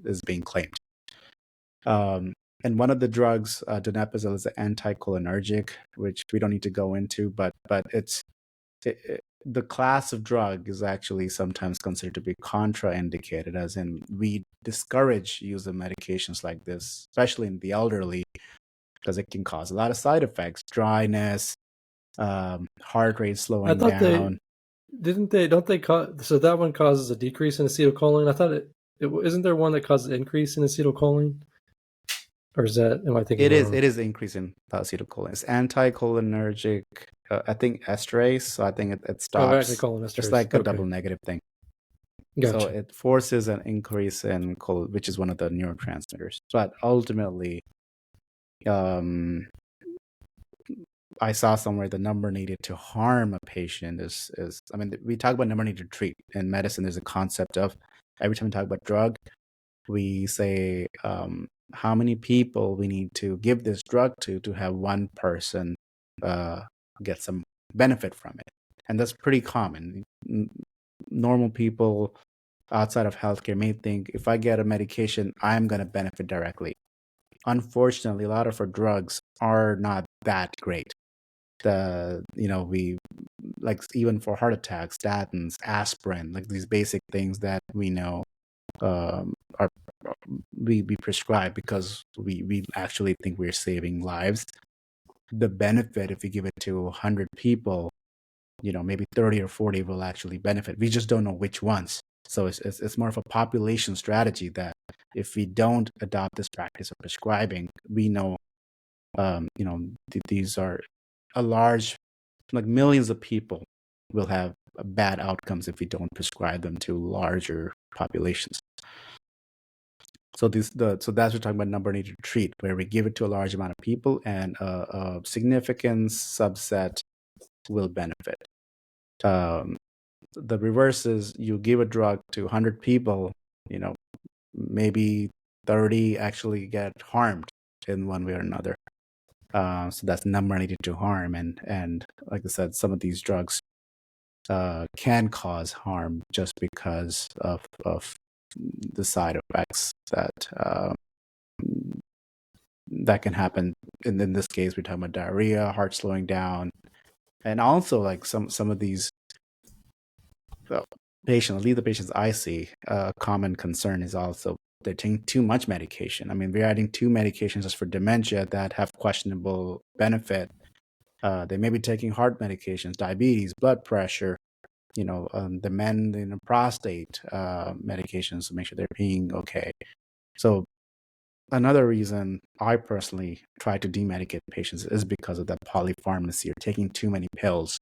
is being claimed. And one of the drugs, donepezil, is an anticholinergic, which we don't need to go into, but the class of drug is actually sometimes considered to be contraindicated, as in we discourage use of medications like this, especially in the elderly, because it can cause a lot of side effects: dryness, heart rate slowing down. So that one causes a decrease in acetylcholine. I thought isn't there one that causes an increase in acetylcholine? Or am I thinking wrong? It is increase in acetylcholine. It's anticholinergic, I think esterase, so I think it stops. It's like a double negative thing. Gotcha. So it forces an increase in which is one of the neurotransmitters. But ultimately, I saw somewhere the number needed to harm a patient is I mean, we talk about number needed to treat. In medicine, there's a concept of, every time we talk about drug, we say how many people we need to give this drug to have one person get some benefit from it. And that's pretty common. Normal people outside of healthcare may think, if I get a medication, I'm going to benefit directly. Unfortunately, a lot of our drugs are not that great. We like, even for heart attacks, statins, aspirin, like these basic things that we know we prescribe because we actually think we're saving lives. The benefit, if you give it to 100 people, maybe 30 or 40 will actually benefit. We just don't know which ones. So it's more of a population strategy that if we don't adopt this practice of prescribing, we know, these are a large, like millions of people will have bad outcomes if we don't prescribe them to larger populations. So that's what we're talking about, number needed to treat, where we give it to a large amount of people and a significant subset will benefit. The reverse is, you give a drug to 100 people, maybe 30 actually get harmed in one way or another. So that's number needed to harm, and like I said, some of these drugs can cause harm just because of the side effects that can happen. And in this case, we're talking about diarrhea, heart slowing down, and also like some of these patients, at least the patients I see, a common concern is also they're taking too much medication. I mean, we're adding 2 medications just for dementia that have questionable benefit. They may be taking heart medications, diabetes, blood pressure, the men in prostate medications to make sure they're peeing okay. So another reason I personally try to demedicate patients is because of that polypharmacy, or taking too many pills.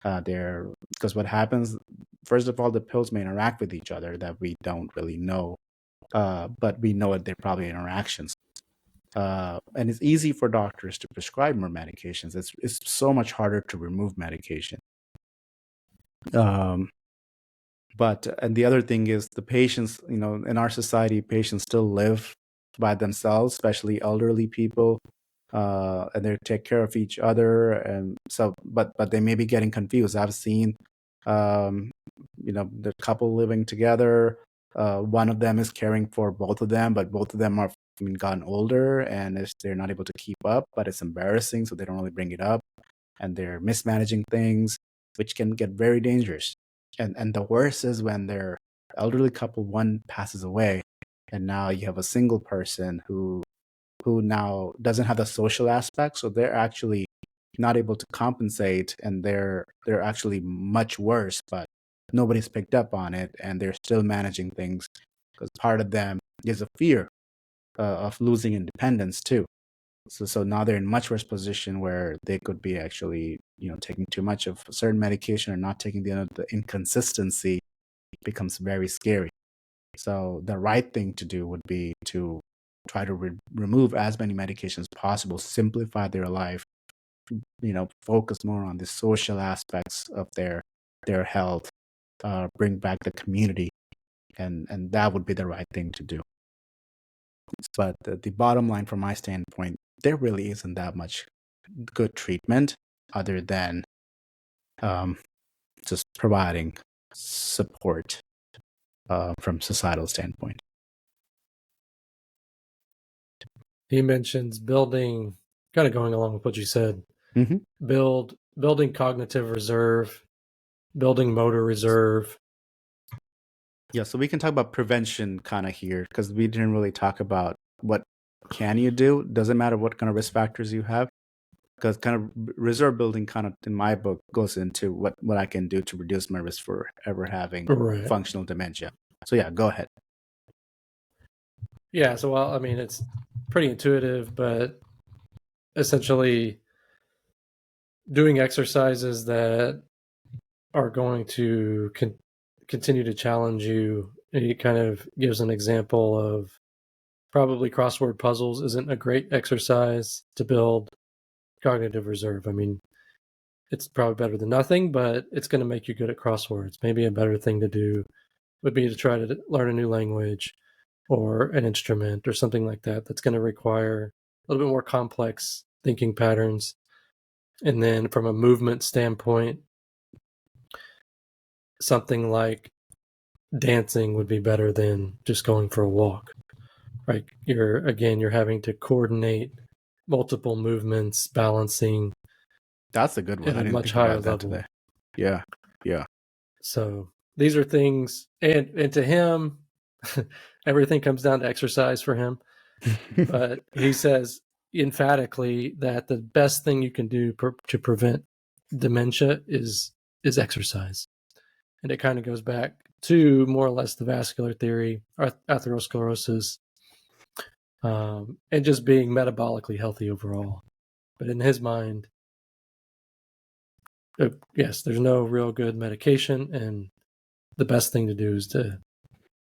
Because what happens, first of all, the pills may interact with each other that we don't really know, but we know that they're probably interactions. And it's easy for doctors to prescribe more medications. It's so much harder to remove medication. And the other thing is the patients, in our society, patients still live by themselves, especially elderly people, and they take care of each other. And so, but they may be getting confused. I've seen, the couple living together. One of them is caring for both of them, but both of them are gotten older, and they're not able to keep up. But it's embarrassing, so they don't really bring it up, and they're mismanaging things, which can get very dangerous. And the worst is when their elderly couple, one passes away, and now you have a single person who now doesn't have the social aspect, so they're actually not able to compensate, and they're actually much worse, but nobody's picked up on it, and they're still managing things because part of them is a fear of losing independence too. So now they're in much worse position where they could be actually, taking too much of a certain medication or not taking the inconsistency becomes very scary. So the right thing to do would be to try to remove as many medications as possible, simplify their life, focus more on the social aspects of their health, bring back the community, and that would be the right thing to do. But the bottom line from my standpoint, there really isn't that much good treatment other than just providing support from societal standpoint. He mentions building, kind of going along with what you said, building cognitive reserve, building motor reserve. Yeah, so we can talk about prevention kind of here, because we didn't really talk about what can you do. Doesn't matter what kind of risk factors you have, because kind of reserve building kind of in my book goes into what I can do to reduce my risk for ever having functional dementia. So yeah, go ahead. Yeah, so well, I mean, it's pretty intuitive, but essentially doing exercises that are going to continue to challenge you. It kind of gives an example of probably crossword puzzles isn't a great exercise to build cognitive reserve. I mean, it's probably better than nothing, but it's going to make you good at crosswords. Maybe a better thing to do would be to try to learn a new language or an instrument or something like that that's going to require a little bit more complex thinking patterns. And then from a movement standpoint, something like dancing would be better than just going for a walk. Right? You're having to coordinate multiple movements, balancing. That's a good one. At a much higher level. Today. Yeah. So these are things, and to him, everything comes down to exercise for him. But he says emphatically that the best thing you can do to prevent dementia is exercise. And it kind of goes back to more or less the vascular theory, atherosclerosis, and just being metabolically healthy overall. But in his mind, yes, there's no real good medication, and the best thing to do is to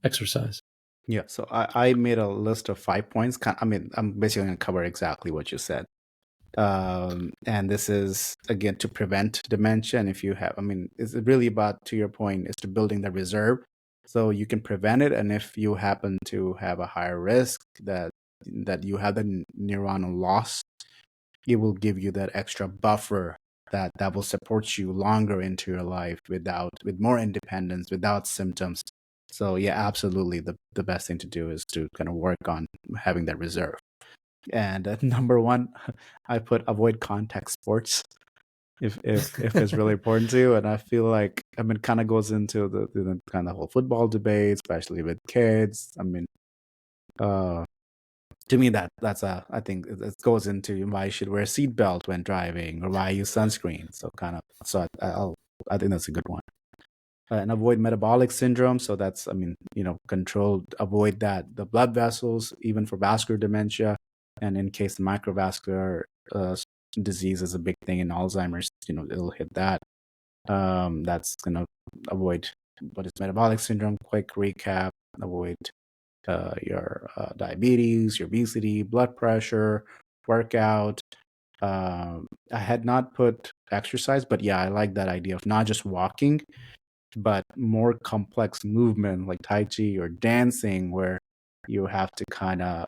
exercise. Yeah, so I made a list of 5 points. I mean, I'm basically going to cover exactly what you said. And this is, again, to prevent dementia. And if you have, it's really about, to your point, is to building the reserve so you can prevent it. And if you happen to have a higher risk that you have the neuronal loss, it will give you that extra buffer that will support you longer into your life with more independence, without symptoms. So yeah, absolutely, the best thing to do is to kind of work on having that reserve. And number 1, I put avoid contact sports if it's really important to you. And I feel like it kind of goes into the kind of whole football debate, especially with kids. To me, I think it goes into why you should wear a seatbelt when driving or why use sunscreen. So I think that's a good one. and avoid metabolic syndrome. So that's, avoid that, the blood vessels, even for vascular dementia. And in case the microvascular disease is a big thing in Alzheimer's, it'll hit that. That's going to avoid what is metabolic syndrome. Quick recap: avoid your diabetes, your obesity, blood pressure, workout. I had not put exercise, but yeah, I like that idea of not just walking, but more complex movement like Tai Chi or dancing, where you have to kind of,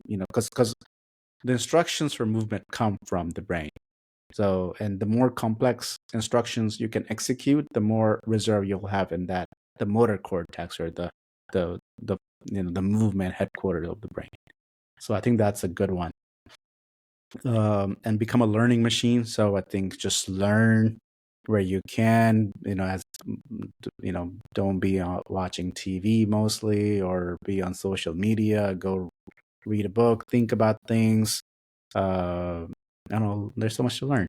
because the instructions for movement come from the brain. So, and the more complex instructions you can execute, the more reserve you'll have in that, the motor cortex, or the the movement headquarters of the brain. So I think that's a good one. And become a learning machine. So I think just learn where you can, don't be watching TV mostly, or be on social media. Go read a book, think about things. I don't know, there's so much to learn.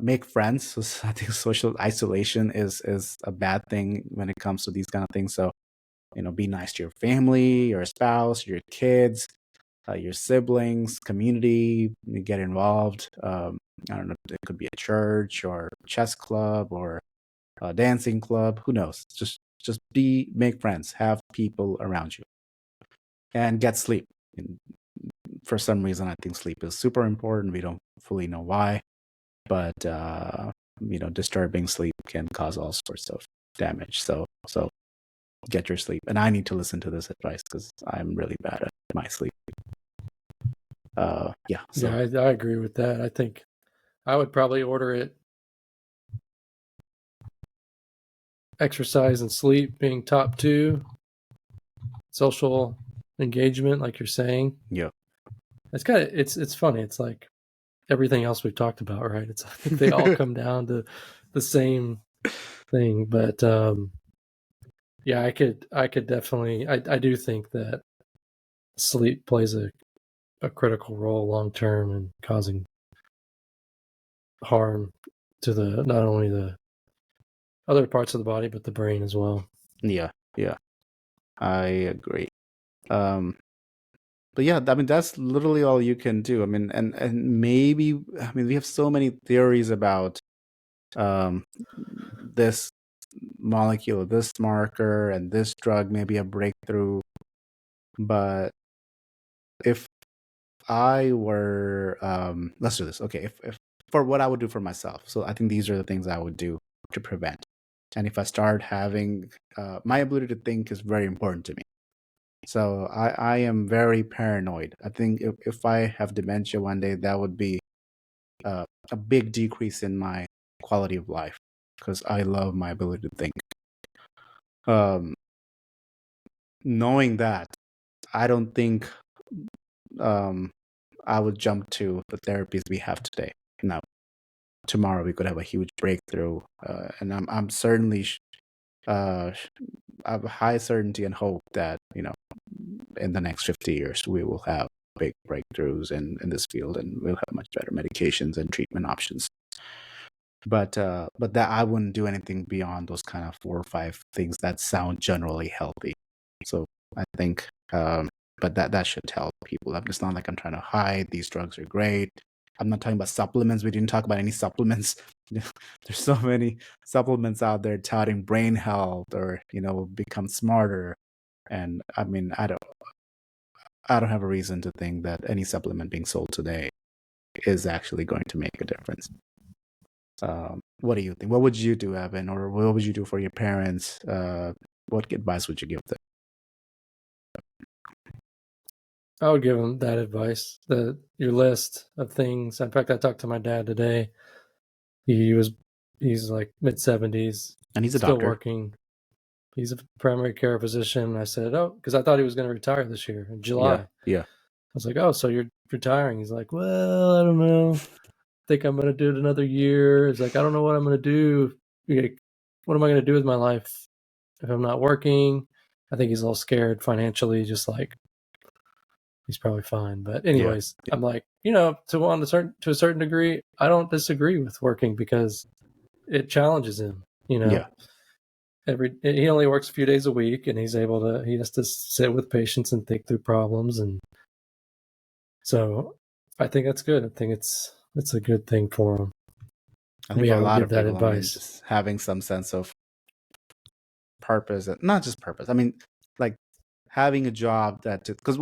Make friends. So I think social isolation is a bad thing when it comes to these kind of things. So, be nice to your family, your spouse, your kids, your siblings, community. Get involved. I don't know, it could be a church or chess club or a dancing club. Who knows? Just make friends, have people around you, and get sleep. And for some reason, I think sleep is super important. We don't fully know why, but disturbing sleep can cause all sorts of damage. So get your sleep. And I need to listen to this advice because I'm really bad at my sleep. Yeah. So yeah, I agree with that. I think I would probably order it exercise and sleep being top two, social engagement, like you're saying. yeah. It's kind of it's funny. It's like everything else we've talked about, right? It's I think they all come down to the same thing. But yeah, I could definitely I do think that sleep plays a critical role long term in causing harm to the not only the other parts of the body but the brain as well. Yeah, I agree. But yeah, I mean, that's literally all you can do. I mean, and maybe, I mean, we have so many theories about this molecule, this marker, and this drug may be a breakthrough. But if I were, let's do this. Okay, if for what I would do for myself. So I think these are the things I would do to prevent. And if I start having, my ability to think is very important to me. So I am very paranoid. I think if I have dementia one day, that would be a big decrease in my quality of life, because I love my ability to think. Knowing that, I don't think I would jump to the therapies we have today. Now, tomorrow we could have a huge breakthrough, and I'm certainly I have a high certainty and hope that in the next 50 years we will have big breakthroughs in this field, and we'll have much better medications and treatment options. But that I wouldn't do anything beyond those kind of 4 or 5 things that sound generally healthy. So I think, but that should help people. It's not like I'm trying to hide these drugs are great. I'm not talking about supplements. We didn't talk about any supplements. There's so many supplements out there touting brain health or become smarter. And I mean, I don't have a reason to think that any supplement being sold today is actually going to make a difference. What do you think? What would you do, Evan, or what would you do for your parents? What advice would you give them? I would give them that advice, your list of things. In fact, I talked to my dad today. He's like mid-70s, And he's a still doctor. working. He's a primary care physician. I said, oh, because I thought he was going to retire this year in July. Yeah. I was like, oh, so you're retiring? He's like, well, I don't know. I think I'm going to do it another year. He's like, I don't know what I'm going to do. What am I going to do with my life if I'm not working? I think he's a little scared financially, just like he's probably fine. But anyways, yeah. I'm like, to a certain degree, I don't disagree with working because it challenges him, Yeah. he only works a few days a week, and he has to sit with patients and think through problems, and so I think that's good. I think it's a good thing for him. I think for a lot of people, I mean, just having some sense of purpose, and not just purpose. I mean, like having a job because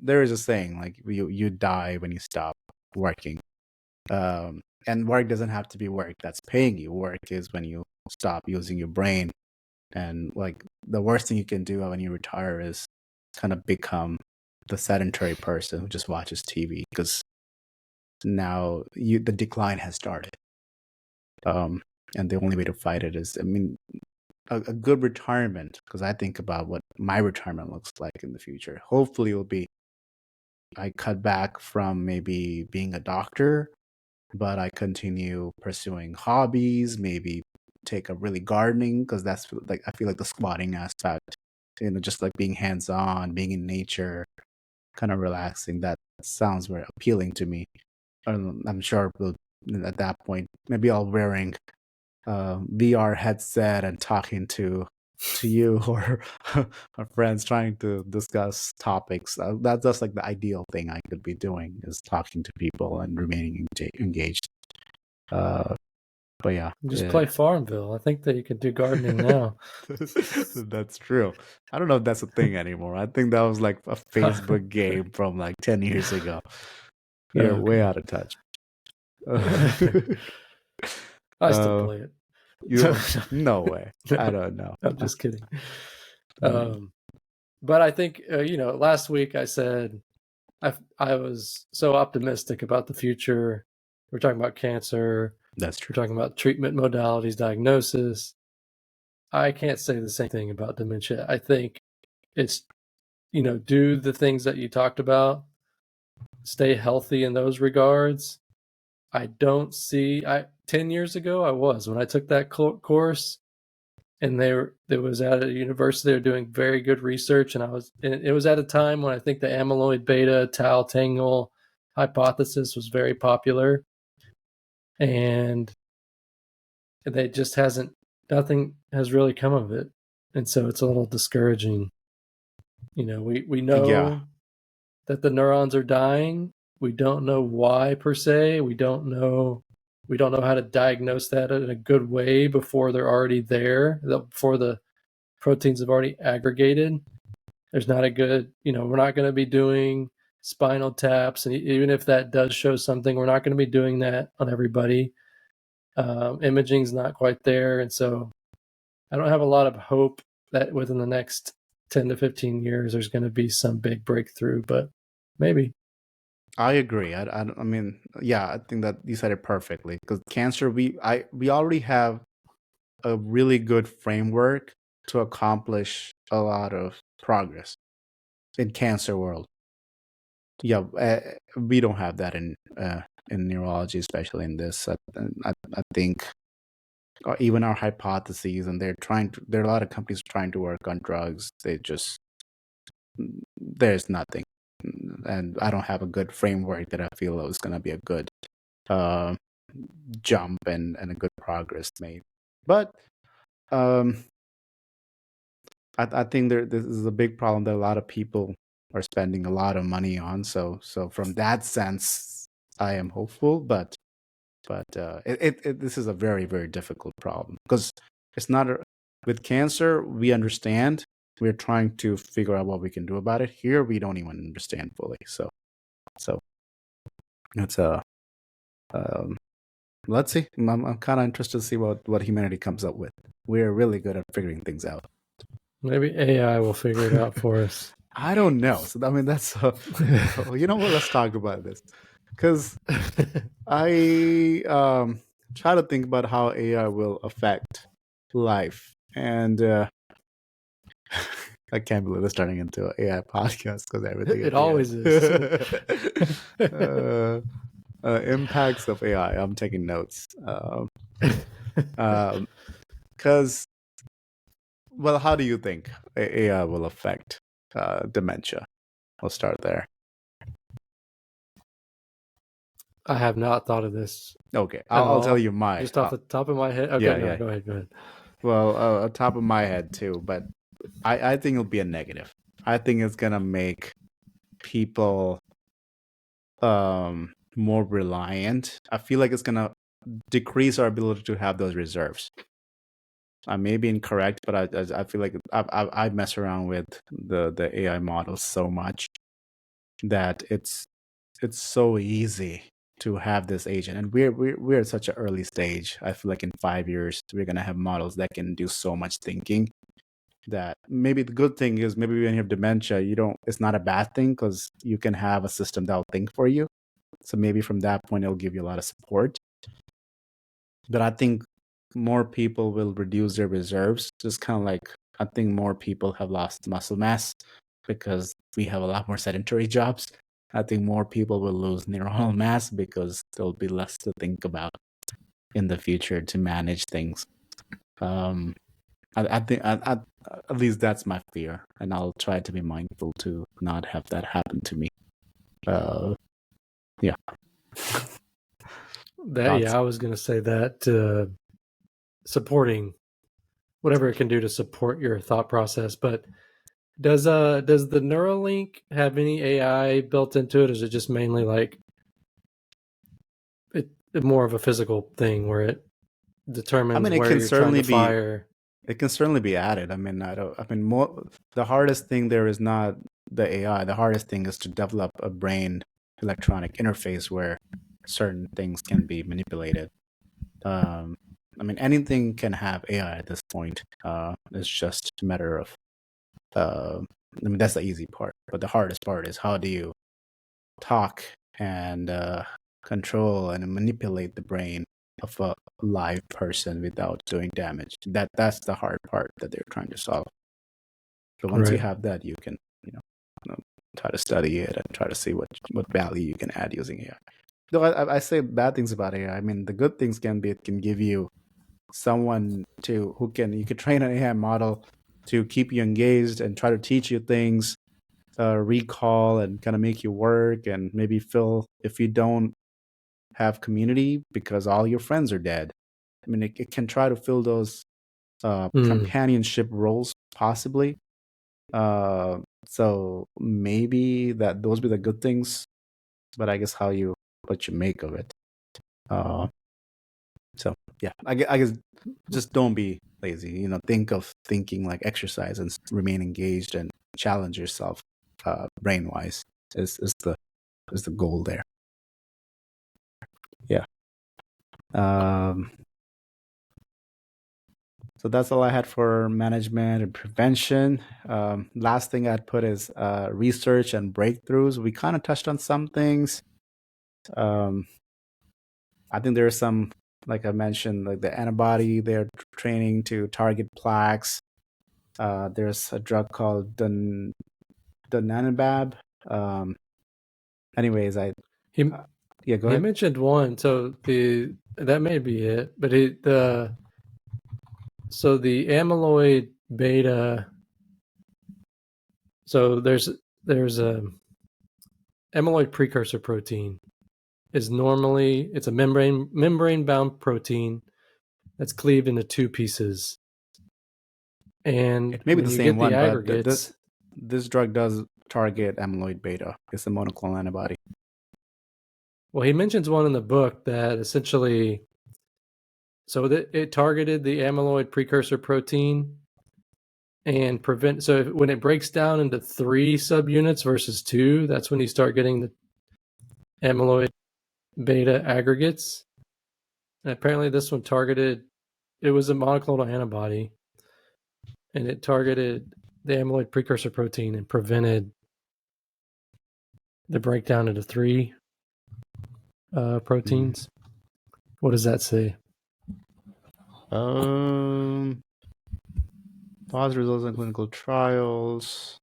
there is a saying like you die when you stop working, and work doesn't have to be work that's paying you. Work is when you stop using your brain, and like the worst thing you can do when you retire is kind of become the sedentary person who just watches TV, because now the decline has started. And the only way to fight it is, I mean, a good retirement, because I think about what my retirement looks like in the future. Hopefully, it will be I cut back from maybe being a doctor, but I continue pursuing hobbies, maybe take up really gardening, because that's like, I feel like the squatting aspect, just like being hands-on, being in nature, kind of relaxing, that sounds very appealing to me. I'm sure at that point, maybe I'll wearing VR headset and talking to you or our friends, trying to discuss topics. That's just like the ideal thing I could be doing, is talking to people and remaining engaged. But yeah, just play Farmville. I think that you can do gardening now. That's true. I don't know if that's a thing anymore. I think that was like a Facebook game from like 10 years ago. You're way out of touch. I still play it. No way. I don't know. I'm just kidding. But I think last week I said I was so optimistic about the future. We're talking about cancer. That's true. We're talking about treatment modalities, diagnosis. I can't say the same thing about dementia. I think it's do the things that you talked about, stay healthy in those regards. I don't see 10 years ago I was, when I took that course, and there was at a university, they were doing very good research, and it was at a time when I think the amyloid beta tau tangle hypothesis was very popular, and they just nothing has really come of it, and so it's a little discouraging. We know that the neurons are dying. We don't know why per se. We don't know how to diagnose that in a good way before they're already there, before the proteins have already aggregated. There's not a good, we're not going to be doing spinal taps. And even if that does show something, we're not going to be doing that on everybody. Imaging's not quite there. And so I don't have a lot of hope that within the next 10 to 15 years, there's going to be some big breakthrough, but maybe. I agree. I mean, yeah, I think that you said it perfectly, because cancer, we already have a really good framework to accomplish a lot of progress in cancer world. Yeah, we don't have that in neurology, especially in this. I think even our hypotheses, and there are a lot of companies trying to work on drugs. There's nothing, and I don't have a good framework that I feel is going to be a good jump and a good progress made. But I think this is a big problem that a lot of people are spending a lot of money on. So from that sense, I am hopeful. But this is a very, very difficult problem, because it's not with cancer. We understand. We're trying to figure out what we can do about it. Here, we don't even understand fully. So it's let's see. I'm kind of interested to see what humanity comes up with. We're really good at figuring things out. Maybe AI will figure it out for us. I don't know. So I mean, that's you know what? Let's talk about this, because I try to think about how AI will affect life, and I can't believe it's turning into an AI podcast, because everything it always is. Impacts of AI. I'm taking notes. Because, well, how do you think AI will affect dementia? We'll start there. I have not thought of this. Okay, I'll tell you mine. Just off the top of my head. Okay, go ahead. Well, top of my head too, but I think it'll be a negative. I think it's gonna make people more reliant. I feel like it's gonna decrease our ability to have those reserves. I may be incorrect, but I feel like I mess around with the AI models so much that it's so easy to have this agent, and we're at such an early stage. I feel like in 5 years we're gonna have models that can do so much thinking. That maybe the good thing is maybe when you have dementia, you don't. It's not a bad thing because you can have a system that'll think for you. So maybe from that point, it'll give you a lot of support. But I think more people will reduce their reserves. Just kind of like I think more people have lost muscle mass because we have a lot more sedentary jobs. I think more people will lose neuronal mass because there'll be less to think about in the future to manage things. I think at least that's my fear, and I'll try to be mindful to not have that happen to me. Yeah. Thoughts? I was going to say that supporting whatever it can do to support your thought process. But does the Neuralink have any AI built into it, or is it just mainly like it more of a physical thing where it determines It where can you're trying certainly to be. fire? It can certainly be added. I don't. More. The hardest thing there is not the AI. The hardest thing is to develop a brain electronic interface where certain things can be manipulated. Um, anything can have AI at this point. It's just a matter of. That's the easy part, but the hardest part is how do you talk and control and manipulate the brain of a live person without doing damage. That's the hard part that they're trying to solve. But once you Right. have that, you can try to study it and try to see what value you can add using AI. Though I say bad things about AI. The good things can be it can give you someone to who can you could train an AI model to keep you engaged and try to teach you things, recall and kind of make you work, and maybe feel if you don't have community because all your friends are dead. It can try to fill those companionship roles possibly. So maybe that those be the good things, but I guess what you make of it. So yeah, I guess just don't be lazy. Think of thinking like exercise and remain engaged and challenge yourself, brain wise. Is the goal there? Yeah. So that's all I had for management and prevention. Last thing I'd put is research and breakthroughs. We kind of touched on some things. I think there are some, like I mentioned, like the antibody they're training to target plaques. There's a drug called donanemab. Anyways, He yeah, go he ahead. mentioned one, so that may be it. But the amyloid beta. So there's a amyloid precursor protein is normally it's a membrane bound protein that's cleaved into two pieces. And It may be when the you same get the one, but aggregates, this drug does target amyloid beta. It's a monoclonal antibody. well, he mentions one in the book that essentially, so that it targeted the amyloid precursor protein and prevent. So when it breaks down into 3 subunits versus 2, that's when you start getting the amyloid beta aggregates. And apparently, this one targeted. It was a monoclonal antibody, and it targeted the amyloid precursor protein and prevented the breakdown into 3 proteins. What does that say? Positive results in clinical trials.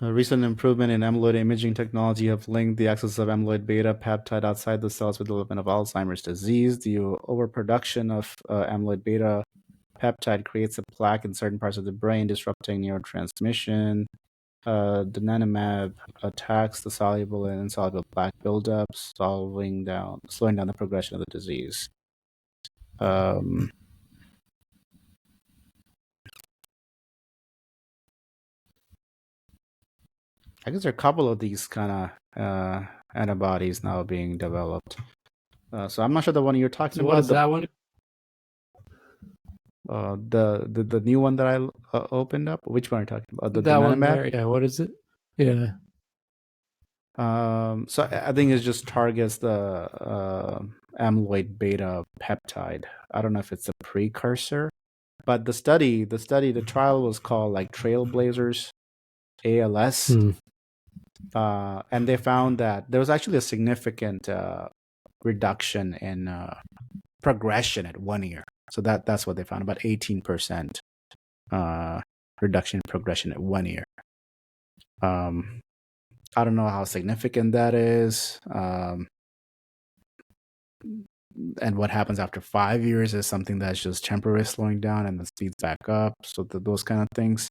A recent improvement in amyloid imaging technology have linked the access of amyloid beta peptide outside the cells with development of Alzheimer's disease. The overproduction of amyloid beta peptide creates a plaque in certain parts of the brain, disrupting neurotransmission. donanemab attacks the soluble and insoluble plaque buildup, slowing down the progression of the disease. I guess there are a couple of these kind of antibodies now being developed. So I'm not sure the one you're talking So about. what is that one? The new one that I opened up. Which one are you talking about? The That one donanemab? there. Yeah. What is it? Yeah. So I think it just targets the amyloid beta peptide. I don't know if it's a precursor, but the trial was called like Trailblazers ALS. And they found that there was actually a significant reduction in progression at 1 year. So that's what they found, about 18% reduction in progression at 1 year. I don't know how significant that is. And what happens after 5 years is something that's just temporarily slowing down and then speeds back up. So those kind of things.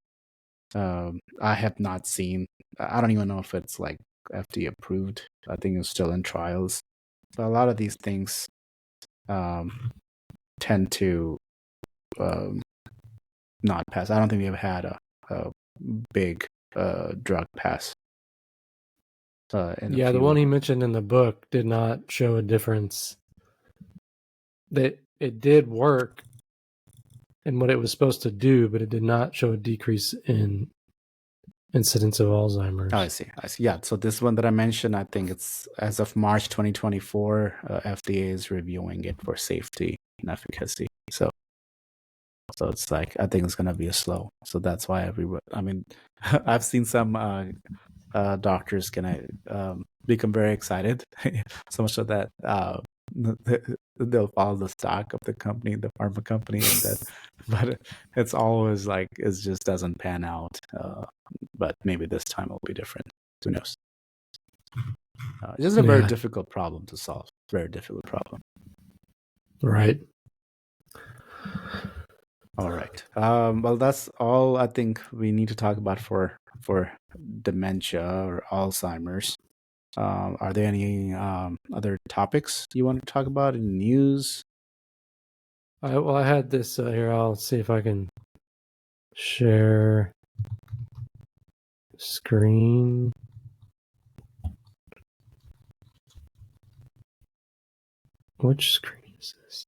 I have not seen. I don't even know if it's like FDA approved. I think it's still in trials. So a lot of these things tend to not pass. I don't think we have had a big drug pass. Yeah, the one he mentioned in the book did not show a difference. That it did work in what it was supposed to do, but it did not show a decrease in incidence of Alzheimer's. Oh, I see. Yeah. So this one that I mentioned, I think it's as of March 2024, FDA is reviewing it for safety and efficacy. So it's like, I think it's going to be a slow. So that's why I've seen some doctors become very excited, so much so that they'll follow the stock of the company, the pharma company, and that. But it's always like it just doesn't pan out. But maybe this time will be different. Who knows? It's just a very difficult problem to solve. Very difficult problem. Right. All right. Well, that's all I think we need to talk about for dementia or Alzheimer's. Are there any other topics you want to talk about in news? I had this here. I'll see if I can share screen. Which screen is this?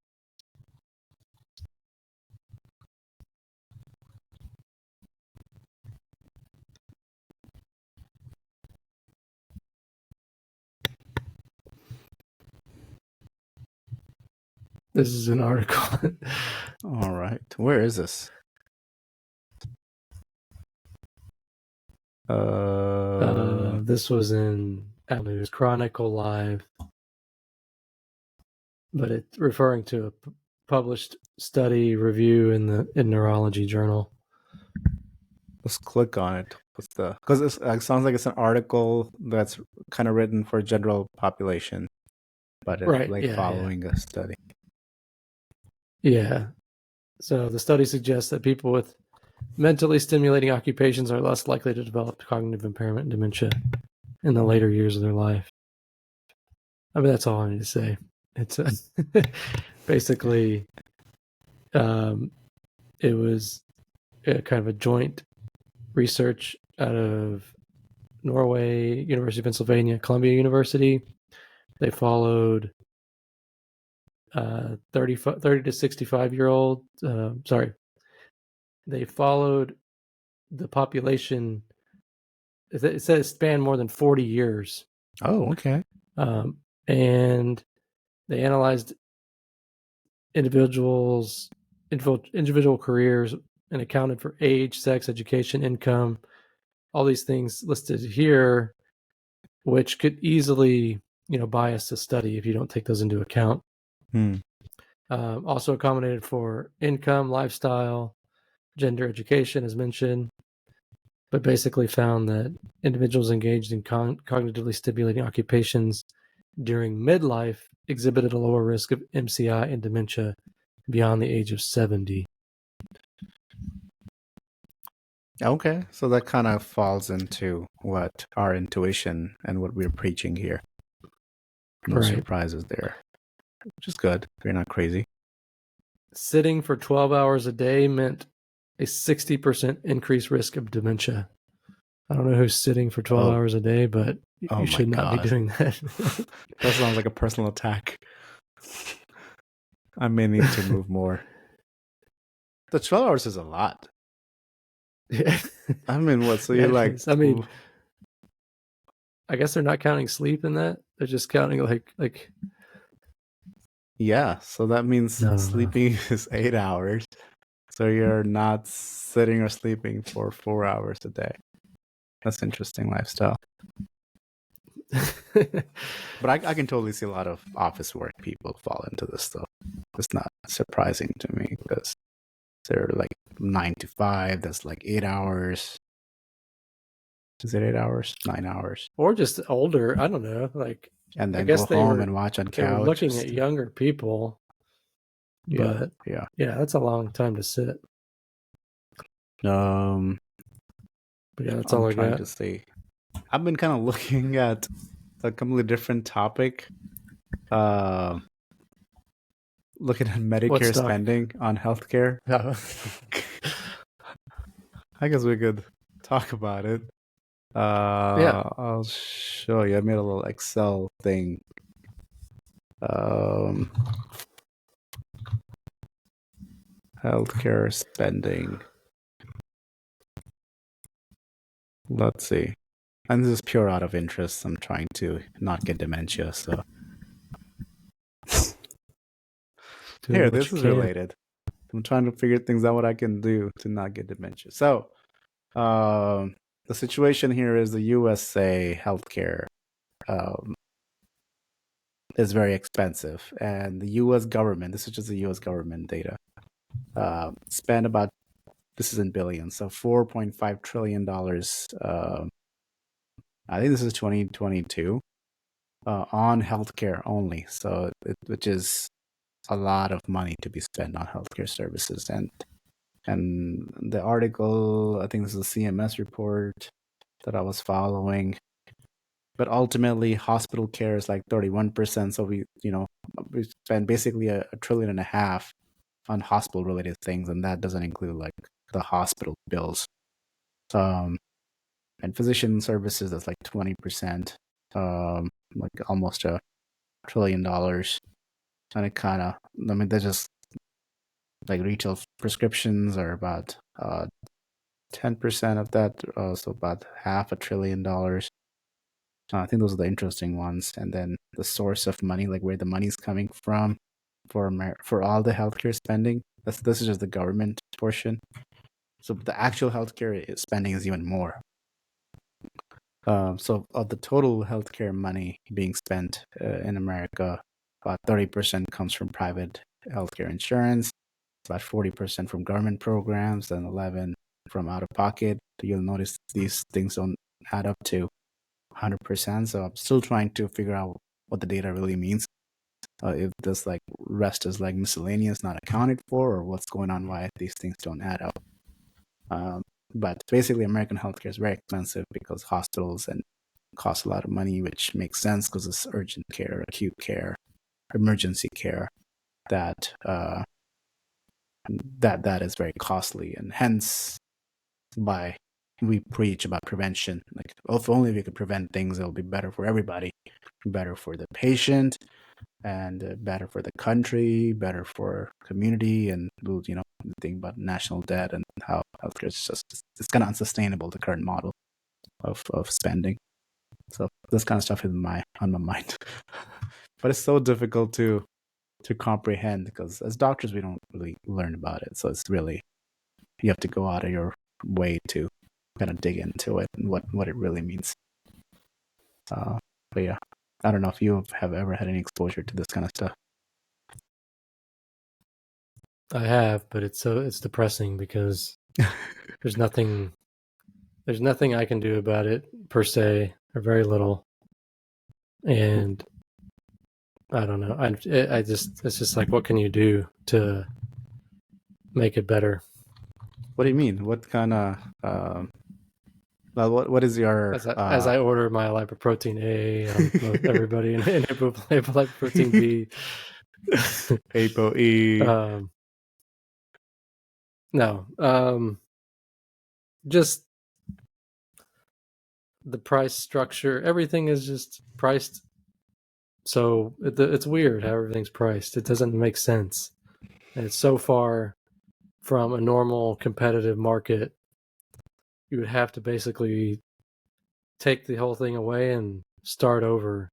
This is an article. All right. Where is this? This was in News Chronicle Live, but it's referring to a published study review in Neurology Journal. Let's click on it. Because it sounds like it's an article that's kind of written for general population, but it's following a study. Yeah. So the study suggests that people with mentally stimulating occupations are less likely to develop cognitive impairment and dementia in the later years of their life. I mean, that's all I need to say. It's basically, it was kind of a joint research out of Norway, University of Pennsylvania, Columbia University. They followed 30 to 65-year-old. They followed the population. It says it spanned more than 40 years. Oh, okay. And they analyzed individual careers and accounted for age, sex, education, income, all these things listed here, which could easily, bias the study if you don't take those into account. Also accommodated for income, lifestyle, gender, education, as mentioned, but basically found that individuals engaged in cognitively stimulating occupations during midlife exhibited a lower risk of MCI and dementia beyond the age of 70. Okay, so that kind of falls into what our intuition and what we're preaching here. No Right. surprises there, which is good. You're not crazy. Sitting for 12 hours a day meant a 60% increased risk of dementia. I don't know who's sitting for 12 Oh, hours a day, but oh you my should not be God. doing that. That sounds like a personal attack. I may need to move more. The 12 hours is a lot. Yeah. I mean, what? So Yeah, you're it like, is. I mean, I guess they're not counting sleep in that. They're just counting like yeah. So that means no. sleeping is 8 hours. So you're not sitting or sleeping for 4 hours a day. That's interesting lifestyle. But I can totally see a lot of office work people fall into this stuff. It's not surprising to me because they're like 9 to 5. That's like 8 hours. Is it 8 hours? 9 hours. Or just older. I don't know. Like And I then go guess home and watch on they were couch. looking at younger people, Yeah, but yeah. yeah, that's a long time to sit. Um, But yeah, that's I'm all I trying got. to see. I've been kind of looking at a completely different topic. Uh, Looking at What's Medicare stock? spending on healthcare. I guess we could talk about it. Yeah. I'll show you. I made a little Excel thing. Um, Healthcare spending. Let's see. And this is pure out of interest. I'm trying to not get dementia, so Doing here, what this you is can. related. I'm trying to figure things out what I can do to not get dementia. So, the situation here is the USA healthcare um, is very expensive, and the U.S. government. This is just the U.S. government data. Spend about, this is in billions, so $4.5 trillion. I think this is 2022 on healthcare only. So, which is a lot of money to be spent on healthcare services. And the article, I think this is a CMS report that I was following. But ultimately, hospital care is like 31%. So we spend basically a trillion and a half on hospital related things, and that doesn't include like the hospital bills. And physician services, that's like 20%, like almost $1 trillion. And it kind of, I mean, they're just like retail prescriptions are about 10% of that, so about $500 billion. I think those are the interesting ones. And then the source of money, like where the money's coming from for all the healthcare spending. This is just the government portion. So the actual healthcare spending is even more. So of the total healthcare money being spent in America, about 30% comes from private healthcare insurance, about 40% from government programs, and 11 from out of pocket. You'll notice these things don't add up to 100%. So I'm still trying to figure out what the data really means. If this like rest is like miscellaneous, not accounted for, or what's going on, why these things don't add up. But basically, American healthcare is very expensive because hospitals and cost a lot of money, which makes sense because it's urgent care, acute care, emergency care that that is very costly, and hence why we preach about prevention. Like, if only we could prevent things, it'll be better for everybody, better for the patient, and better for the country, better for community, and think about national debt and how healthcare is just, it's kind of unsustainable, the current model of spending. So this kind of stuff is on my mind. But it's so difficult to comprehend because as doctors we don't really learn about it. So it's really, you have to go out of your way to kind of dig into it and what it really means. But yeah, I don't know if you have ever had any exposure to this kind of stuff. I have, but it's depressing because there's nothing I can do about it per se, or very little. And I don't know. It's just like, what can you do to make it better? What do you mean? What kind of well, what is your As I order my lipoprotein A on everybody and lipoprotein B. APOE? No, just the price structure. Everything is just priced. So it's weird how everything's priced. It doesn't make sense. And it's so far from a normal competitive market. You would have to basically take the whole thing away and start over,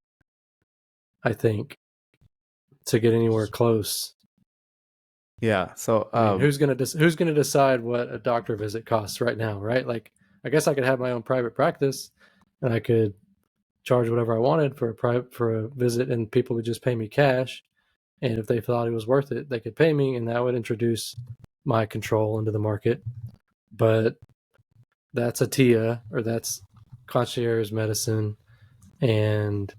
I think, to get anywhere close. Yeah. So I mean, who's gonna decide what a doctor visit costs right now, right? Like, I guess I could have my own private practice, and I could charge whatever I wanted for a visit, and people would just pay me cash. And if they thought it was worth it, they could pay me, and that would introduce my control into the market. But that's Attia, or that's concierge medicine, and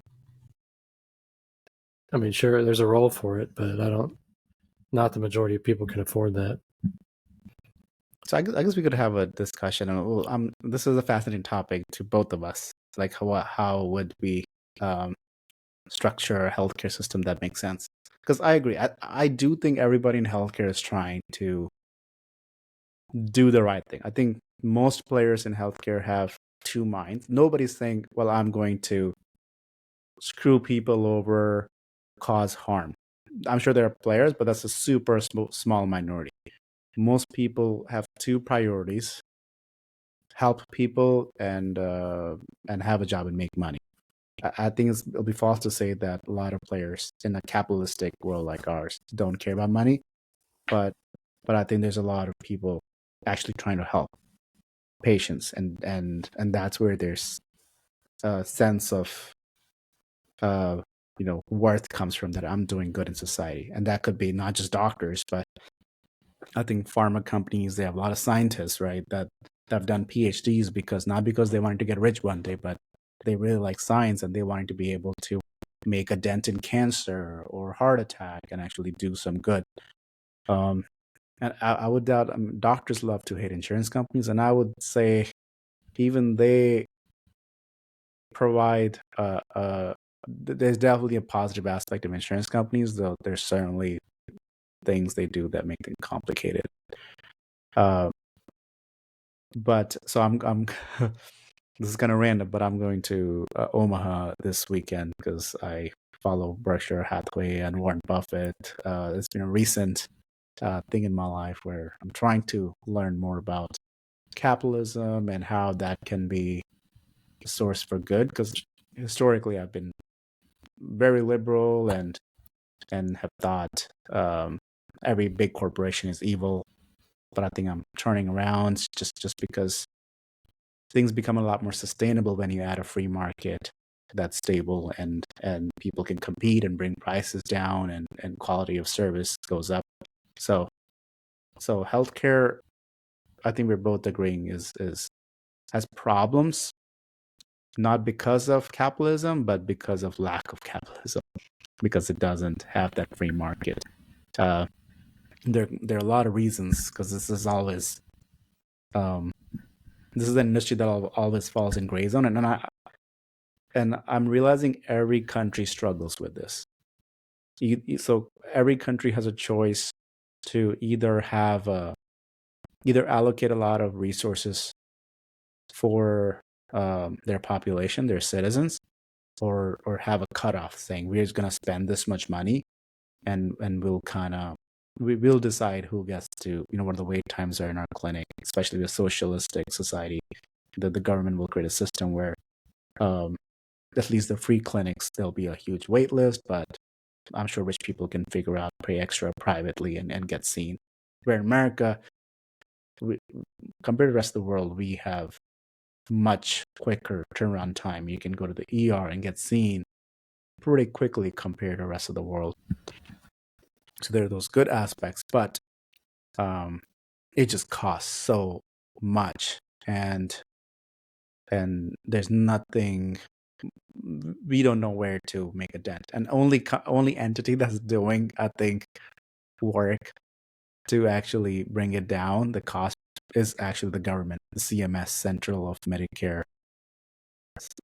I mean, sure, there's a role for it, but not the majority of people can afford that. So I guess we could have a discussion. This is a fascinating topic to both of us. Like how would we structure a healthcare system that makes sense? Because I agree. I do think everybody in healthcare is trying to do the right thing. I think most players in healthcare have two minds. Nobody's saying, well, I'm going to screw people over, cause harm. I'm sure there are players, but that's a super small minority. Most people have two priorities: help people and have a job and make money. I think it'll be false to say that a lot of players in a capitalistic world like ours don't care about money, but I think there's a lot of people actually trying to help patients, and that's where there's a sense of worth comes from, that I'm doing good in society. And that could be not just doctors, but I think pharma companies, they have a lot of scientists, right, that have done PhDs not because they wanted to get rich one day, but they really like science and they wanted to be able to make a dent in cancer or heart attack and actually do some good. And I would doubt, doctors love to hate insurance companies, and I would say even they provide there's definitely a positive aspect of insurance companies, though there's certainly things they do that make them complicated. But so I'm this is kind of random, but I'm going to Omaha this weekend because I follow Berkshire Hathaway and Warren Buffett. It's been a recent thing in my life where I'm trying to learn more about capitalism and how that can be a source for good, because historically I've been very liberal and have thought every big corporation is evil. But I think I'm turning around just because things become a lot more sustainable when you add a free market that's stable, and people can compete and bring prices down, and quality of service goes up. So healthcare, I think we're both agreeing, is has problems, not because of capitalism, but because of lack of capitalism, because it doesn't have that free market. There are a lot of reasons, because this is always this is an industry that always falls in gray zone, and I'm realizing every country struggles with this. So every country has a choice to either allocate a lot of resources for their population, their citizens, or have a cutoff saying we're just going to spend this much money, and we'll decide who gets to, what the wait times are in our clinic. Especially the socialistic society, the government will create a system where at least the free clinics, there'll be a huge wait list, but I'm sure rich people can figure out, pay extra privately and get seen. Where in America, compared to the rest of the world, we have much quicker turnaround time. You can go to the ER and get seen pretty quickly compared to the rest of the world. So there are those good aspects, but it just costs so much, and there's nothing. We don't know where to make a dent, and only entity that's doing, I think, work to actually bring it down, the cost is actually the government, the CMS, Central of Medicare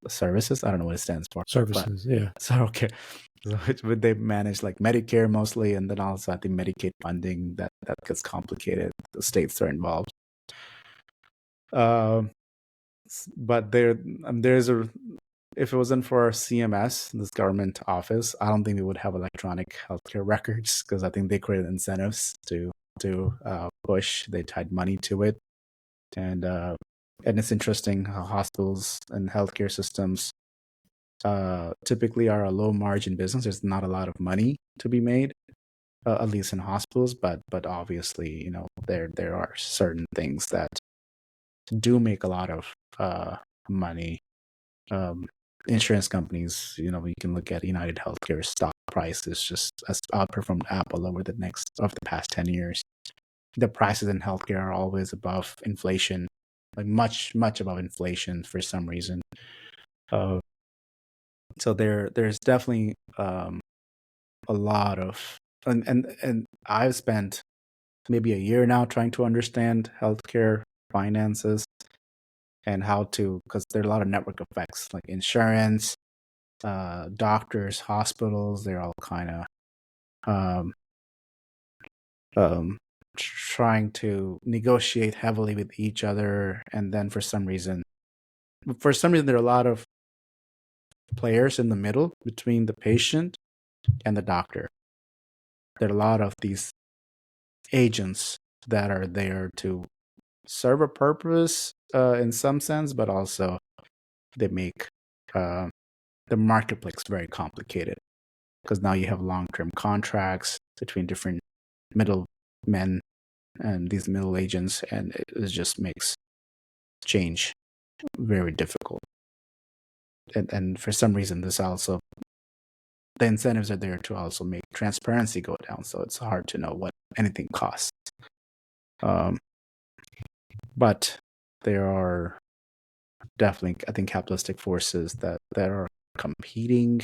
Services. I don't know what it stands for. Services, yeah. So okay, so they manage like Medicare mostly, and then also I think Medicaid funding that gets complicated. The states are involved. But there's a if it wasn't for CMS, this government office, I don't think we would have electronic healthcare records because I think they created incentives to push. They tied money to it, and it's interesting how hospitals and healthcare systems typically are a low margin business. There's not a lot of money to be made, at least in hospitals. But obviously, there are certain things that do make a lot of money. Insurance companies, we can look at United Healthcare stock prices just as outperformed Apple over the past 10 years. The prices in healthcare are always above inflation, like much above inflation for some reason. So there's definitely a lot of and I've spent maybe a year now trying to understand healthcare finances and how to, because there are a lot of network effects like insurance, doctors, hospitals. They're all kind of trying to negotiate heavily with each other, and then for some reason there are a lot of players in the middle between the patient and the doctor. There are a lot of these agents that are there to serve a purpose in some sense, but also they make the marketplace very complicated because now you have long-term contracts between different middlemen and these middle agents, and it just makes change very difficult. And for some reason, the incentives are there to also make transparency go down, so it's hard to know what anything costs. But there are definitely, I think, capitalistic forces that are competing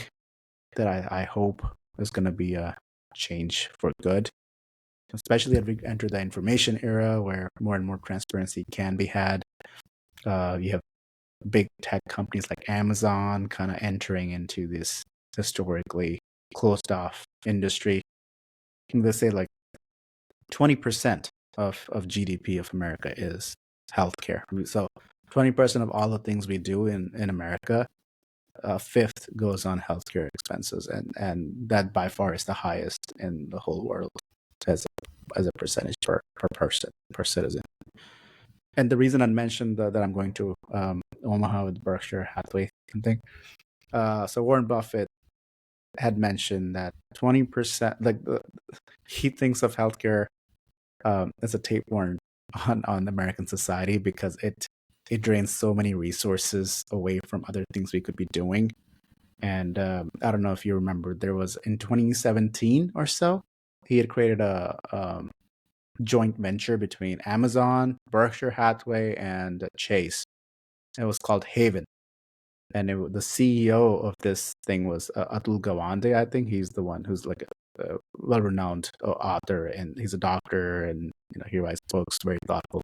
that I hope is going to be a change for good, especially as we enter the information era where more and more transparency can be had. You have big tech companies like Amazon kind of entering into this historically closed off industry. They say like 20% of GDP of America is healthcare. So 20% of all the things we do in America, a fifth goes on healthcare expenses, and that by far is the highest in the whole world as a percentage per person, per citizen. And the reason I mentioned that I'm going to Omaha with Berkshire Hathaway thing. So Warren Buffett had mentioned that 20%, like he thinks of healthcare as a tapeworm on American society because it drains so many resources away from other things we could be doing. And I don't know if you remember, there was in 2017 or so, he had created a joint venture between Amazon, Berkshire Hathaway, and Chase. It was called Haven. And the CEO of this thing was Atul Gawande. I think he's the one who's like a well-renowned author, and he's a doctor, and he writes books, very thoughtful.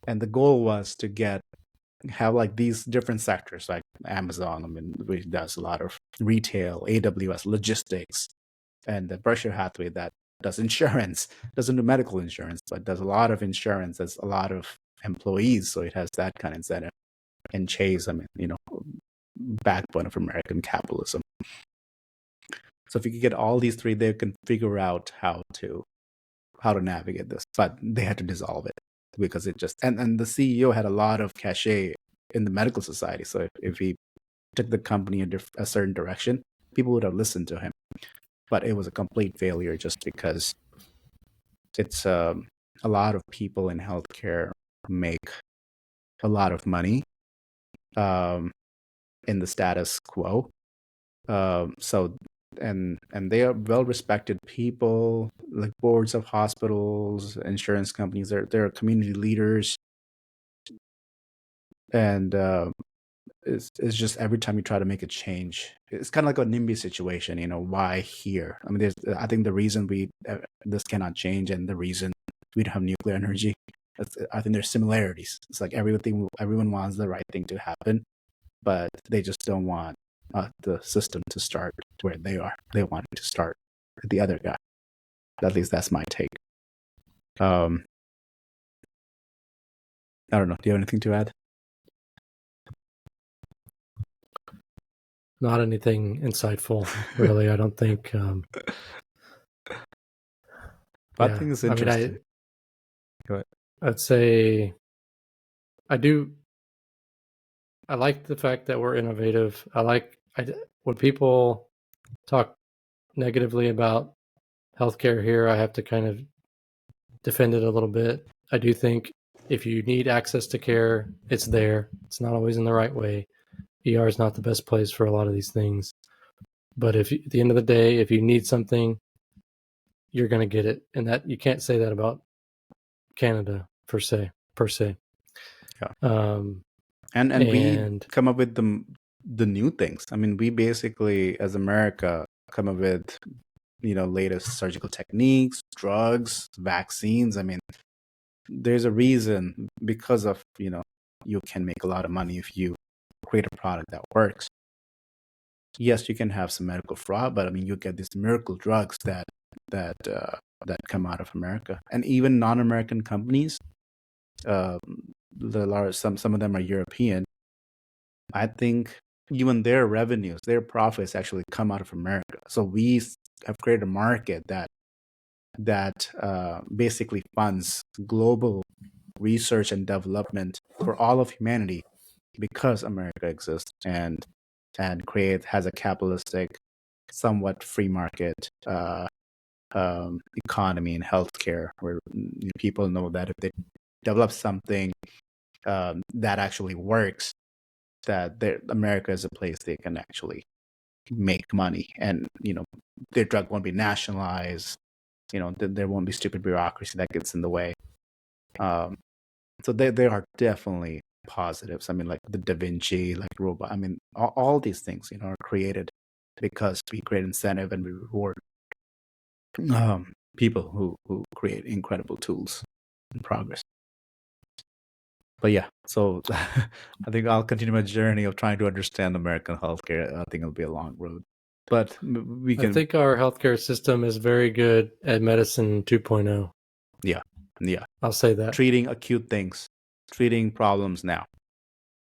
And the goal was to have like these different sectors, like Amazon, which does a lot of retail, AWS, logistics, and the Berkshire Hathaway that does insurance, doesn't do medical insurance, but does a lot of insurance, has a lot of employees, so it has that kind of incentive. And Chase, backbone of American capitalism. So if you could get all these three, they can figure out how to navigate this, but they had to dissolve it because it just and the CEO had a lot of cachet in the medical society. So if he took the company a certain direction, people would have listened to him. But it was a complete failure just because it's a lot of people in healthcare make a lot of money in the status quo. So and they are well respected people, like boards of hospitals, insurance companies. They're community leaders, and it's just every time you try to make a change, it's kind of like a NIMBY situation. Why here? I think the reason this cannot change, and the reason we don't have nuclear energy, I think there's similarities. It's like everyone wants the right thing to happen, but they just don't want the system to start where they are. They want it to start with the other guy. At least that's my take. I don't know. Do you have anything to add? Not anything insightful, really. I don't think. I think it's interesting. Go ahead. I'd say I like the fact that we're innovative. When people talk negatively about healthcare here, I have to kind of defend it a little bit. I do think if you need access to care, it's there. It's not always in the right way. ER is not the best place for a lot of these things. But at the end of the day, if you need something, you're going to get it. And that you can't say that about Canada per se. Yeah. And we come up with the new things. I mean, we basically, as America, come up with latest surgical techniques, drugs, vaccines. I mean, there's a reason because of you can make a lot of money if you create a product that works. Yes, you can have some medical fraud, but I mean, you get these miracle drugs that come out of America, and even non-American companies. Some of them are European. I think even their revenues, their profits actually come out of America. So we have created a market that basically funds global research and development for all of humanity because America exists and has a capitalistic, somewhat free market economy in healthcare, where people know that if they develop something that actually works, that America is a place they can actually make money, and their drug won't be nationalized. There won't be stupid bureaucracy that gets in the way. So they are definitely positives. I mean, like the Da Vinci, like robot. I mean, all these things are created because we create incentive and we reward people who create incredible tools and progress. But yeah, so I think I'll continue my journey of trying to understand American healthcare. I think it'll be a long road, but we can. I think our healthcare system is very good at medicine 2.0. Yeah. I'll say that. Treating acute things, treating problems now,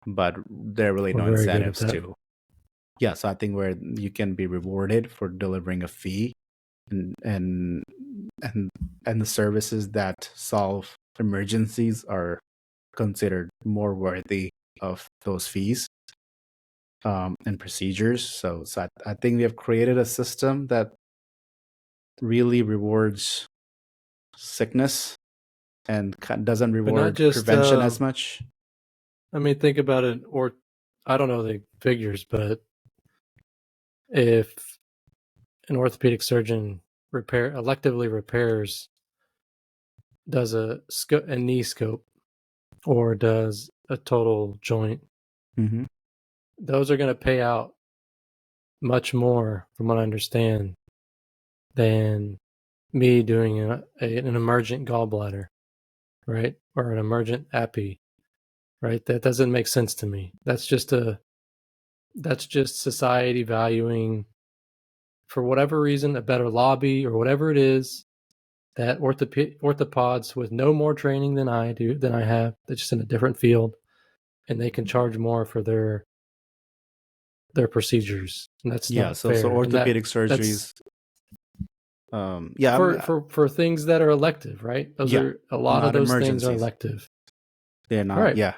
but there are really no incentives to. Yeah, so I think where you can be rewarded for delivering a fee, and the services that solve emergencies are considered more worthy of those fees and procedures. So I think we have created a system that really rewards sickness and doesn't reward prevention as much. I mean, think about it, or I don't know the figures, but if an orthopedic surgeon electively repairs, does a knee scope, or does a total joint, those are going to pay out much more, from what I understand, than me doing an emergent gallbladder, right? Or an emergent APOE, right? That doesn't make sense to me. That's just society valuing, for whatever reason, a better lobby or whatever it is, that orthopods with no more training than I have, they're just in a different field, and they can charge more for their procedures, and that's not fair. So orthopedic surgeries. For things that are elective, right? Those are a lot of those things are elective. They're not, right. Yeah.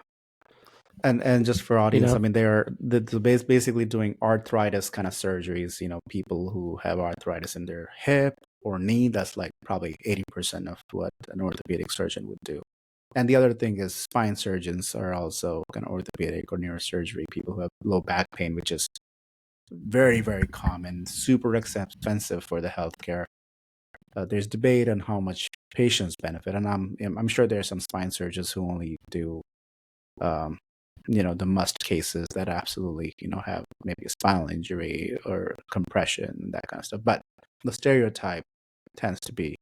And just for audience, I mean, they're basically doing arthritis kind of surgeries. People who have arthritis in their hip or knee, that's like probably 80% of what an orthopedic surgeon would do. And the other thing is spine surgeons are also kind of orthopedic or neurosurgery people who have low back pain, which is very, very common, super expensive for the healthcare. There's debate on how much patients benefit, and I'm sure there are some spine surgeons who only do the must cases that absolutely have maybe a spinal injury or compression, that kind of stuff. But the stereotype tends to be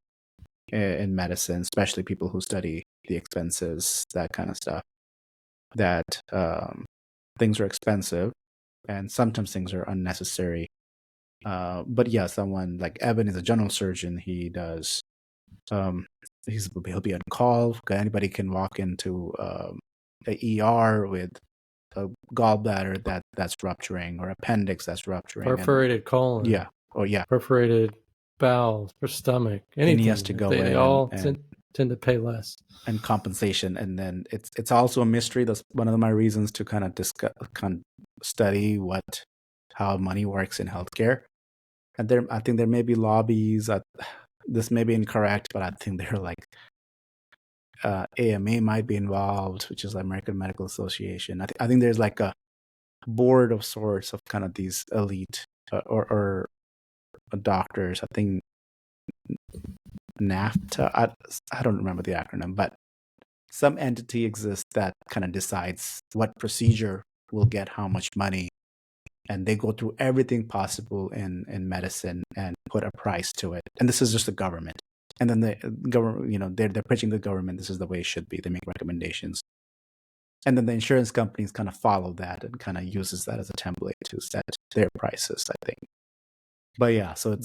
in medicine, especially people who study the expenses, that kind of stuff, that things are expensive and sometimes things are unnecessary. But yeah, someone like Evan is a general surgeon. He does, he'll be on call. Anybody can walk into a ER with a gallbladder that's rupturing or appendix that's rupturing, perforated colon, yeah, or yeah, perforated bowel or stomach, and he has anything. to go They in all and tend to pay less. and compensation. And then it's also a mystery. That's one of my reasons to kind of study how money works in healthcare. And I think there may be lobbies. This may be incorrect, but I think they're like AMA might be involved, which is American Medical Association. I think there's like a board of sorts of kind of these elite or doctors. I think NAFTA. I don't remember the acronym, but some entity exists that kind of decides what procedure will get how much money, and they go through everything possible in medicine and put a price to it. And this is just the government. And then the government, they're pitching the government, this is the way it should be. They make recommendations. And then the insurance companies kind of follow that and kind of uses that as a template to set their prices, I think. But yeah, so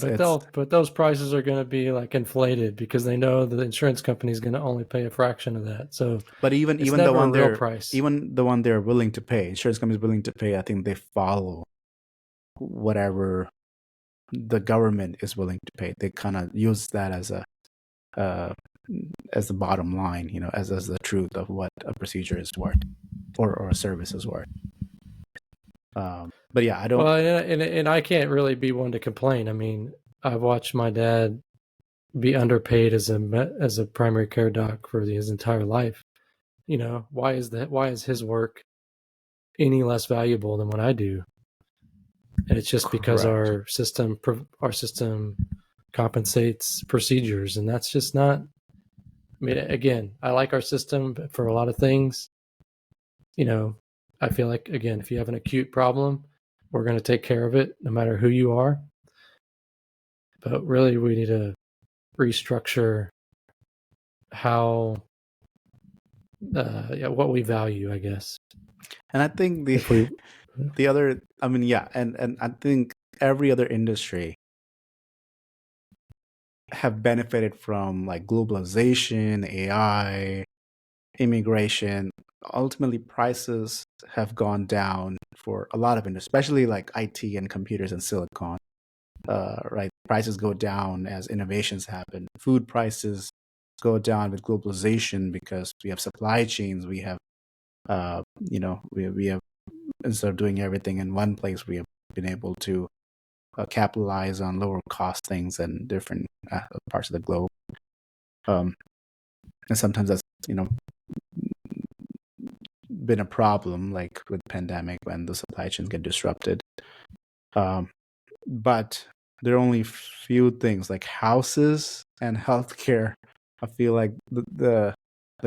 but those prices are going to be like inflated because they know the insurance company is going to only pay a fraction of that. So, but even the one price, even the one they're willing to pay, insurance companies willing to pay, I think they follow whatever the government is willing to pay. They kind of use that as the bottom line, as the truth of what a procedure is worth or a service is worth. But yeah, I don't. Well, and I can't really be one to complain. I mean, I've watched my dad be underpaid as a primary care doc for his entire life. Why is his work any less valuable than what I do? And it's just because our system compensates procedures, and that's just not. I mean, again, I like our system for a lot of things. I feel like, again, if you have an acute problem, we're going to take care of it no matter who you are. But really, we need to restructure how what we value, I guess. And I think the other, I mean, yeah, and I think every other industry have benefited from like globalization, AI, immigration. Ultimately, prices have gone down for a lot of industries, especially like IT and computers and silicon. Right, prices go down as innovations happen. Food prices go down with globalization because we have supply chains. We have, we have, instead of doing everything in one place, we have been able to capitalize on lower cost things in different parts of the globe. And sometimes that's been a problem, like with pandemic when the supply chains get disrupted. But there are only few things like houses and healthcare. I feel like the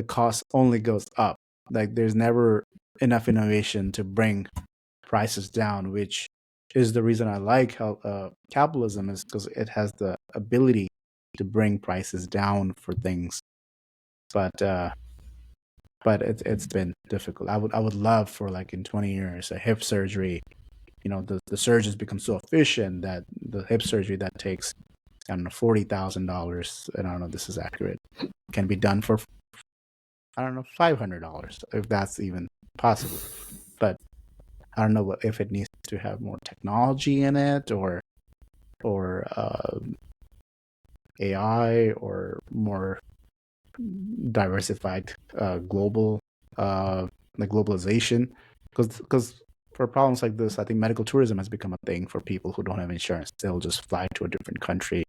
cost only goes up. Like there's never enough innovation to bring prices down, which is the reason I like how capitalism is, because it has the ability to bring prices down for things. But it's been difficult. I would love for like in 20 years a hip surgery. The surgeons become so efficient that the hip surgery that takes, I don't know, $40,000, and I don't know if this is accurate, can be done for, I don't know, $500, if that's even possible. But I don't know if it needs to have more technology in it or AI or more diversified global like globalization, because for problems like this, I think medical tourism has become a thing for people who don't have insurance. They'll just fly to a different country,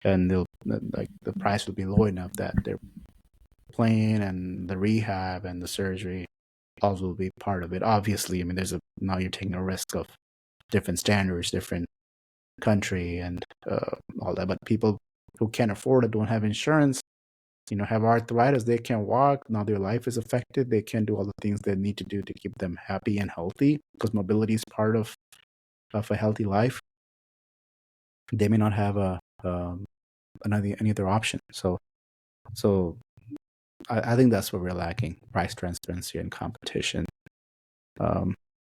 and they'll like the price will be low enough that their plane and the rehab and the surgery all will be part of it. Obviously, I mean, now you're taking a risk of different standards, different country, and all that. But people who can't afford it, don't have insurance, have arthritis, they can't walk. Now their life is affected. They can't do all the things they need to do to keep them happy and healthy, because mobility is part of a healthy life. They may not have a any other option. So I think that's what we're lacking: price transparency and competition.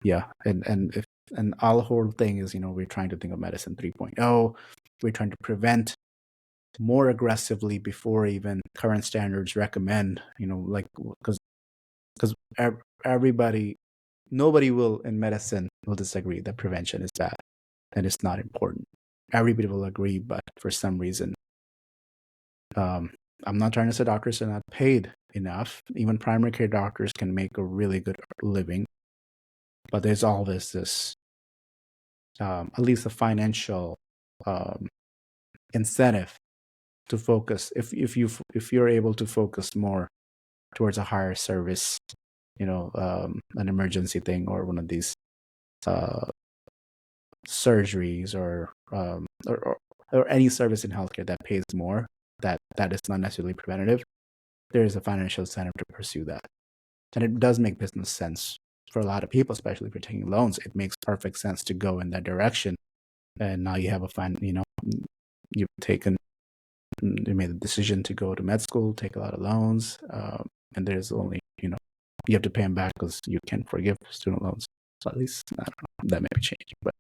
Yeah, and our whole thing is, we're trying to think of medicine 3.0. We're trying to prevent more aggressively before even current standards recommend. Because nobody will in medicine will disagree that prevention is bad and it's not important. Everybody will agree, but for some reason, I'm not trying to say doctors are not paid enough. Even primary care doctors can make a really good living, but there's always this, at least a financial incentive to focus. If you're able to focus more towards a higher service, an emergency thing or one of these surgeries or any service in healthcare that pays more, that is not necessarily preventative, there is a financial incentive to pursue that. And it does make business sense for a lot of people, especially if you're taking loans. It makes perfect sense to go in that direction. And now you have you made the decision to go to med school, take a lot of loans, and there's only, you have to pay them back because you can forgive student loans. So at least, I don't know, that may be changing. But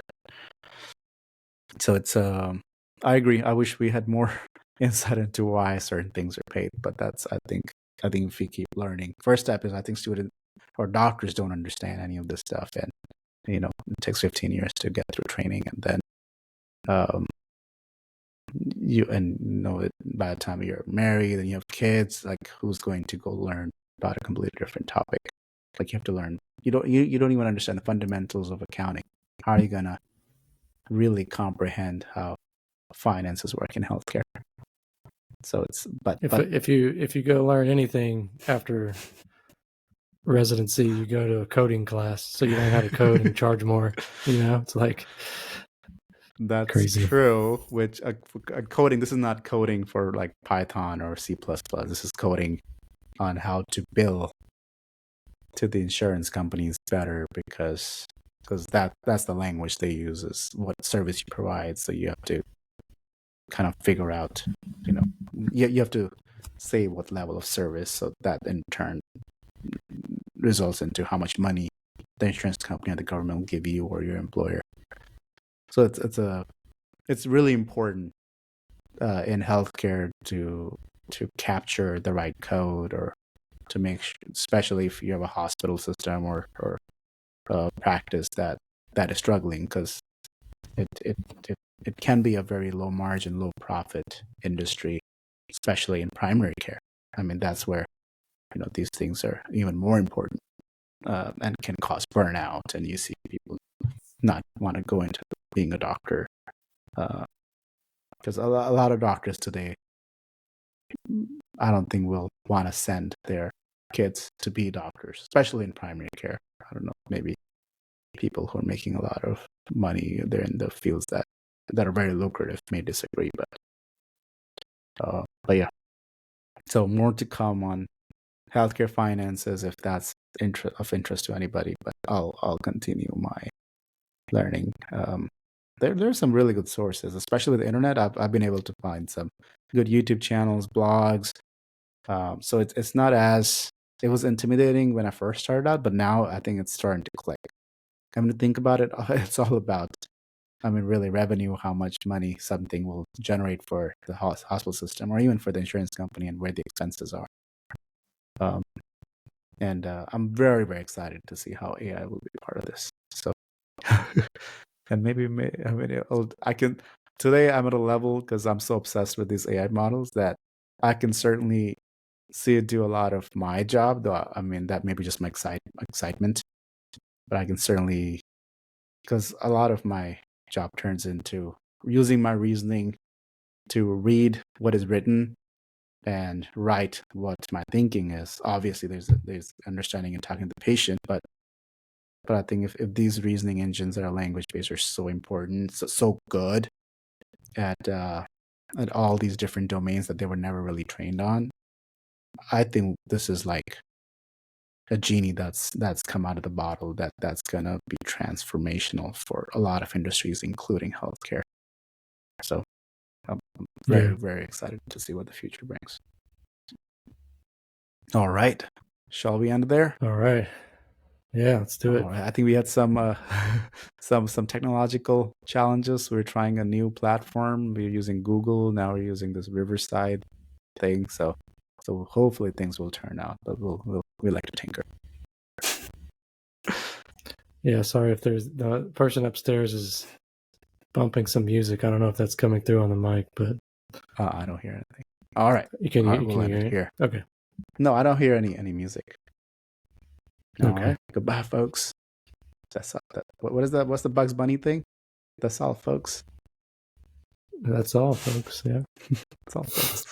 so it's, I agree. I wish we had more insight into why certain things are paid, but that's, I think if we keep learning, first step is, I think students or doctors don't understand any of this stuff, and it takes 15 years to get through training, and then by the time you're married and you have kids, like, who's going to go learn about a completely different topic? Like, you have to learn. You don't even understand the fundamentals of accounting. How are you gonna really comprehend how finances work in healthcare? So it's if you go learn anything after residency, you go to a coding class, so you learn how to code and charge more. It's like, that's crazy. True. Which coding, this is not coding for like Python or C++. This is coding on how to bill to the insurance companies better, because that's the language they use, is what service you provide. So you have to kind of figure out, you have to say what level of service, so that in turn results into how much money the insurance company or the government will give you or your employer. So it's really important in healthcare to capture the right code, or to make sure, especially if you have a hospital system or practice that is struggling, because it can be a very low margin, low profit industry, especially in primary care. I mean, that's where these things are even more important, and can cause burnout, and you see people not want to go into being a doctor, because a lot of doctors today, I don't think will want to send their kids to be doctors, especially in primary care. I don't know, maybe people who are making a lot of money, they're in the fields that are very lucrative, may disagree, but yeah. So more to come on healthcare finances, if that's of interest to anybody. But I'll continue my learning. There's some really good sources, especially with the internet. I've been able to find some good YouTube channels, blogs. So it's not as, it was intimidating when I first started out, but now I think it's starting to click. I mean, to think about it, it's all about, really revenue, how much money something will generate for the hospital system, or even for the insurance company, and where the expenses are. And I'm very, very excited to see how AI will be part of this. So, and today I'm at a level, because I'm so obsessed with these AI models, that I can certainly see it do a lot of my job, though. That may be just my excitement, but I can certainly, because a lot of my job turns into using my reasoning to read what is written and write what my thinking is. Obviously, there's understanding and talking to the patient, but I think if these reasoning engines that are language based are so important, so good at all these different domains that they were never really trained on, I think this is like a genie that's come out of the bottle, that's gonna be transformational for a lot of industries, including healthcare. So very, Yeah. very excited to see what the future brings. All right. Shall we end there? All right. Yeah, let's do it. All right. I think we had some some technological challenges. We're trying a new platform. We're using Google. Now we're using this Riverside thing. So hopefully things will turn out. But we like to tinker. Yeah, sorry if there's the person upstairs is bumping some music. I don't know if that's coming through on the mic, but I don't hear anything. All right. Can you We'll end hear it it? here. Okay. No, I don't hear any music. All Okay. right. Goodbye, folks. That's all. What is that? What's the Bugs Bunny thing? That's all, folks. That's all, folks. Yeah. That's all, folks.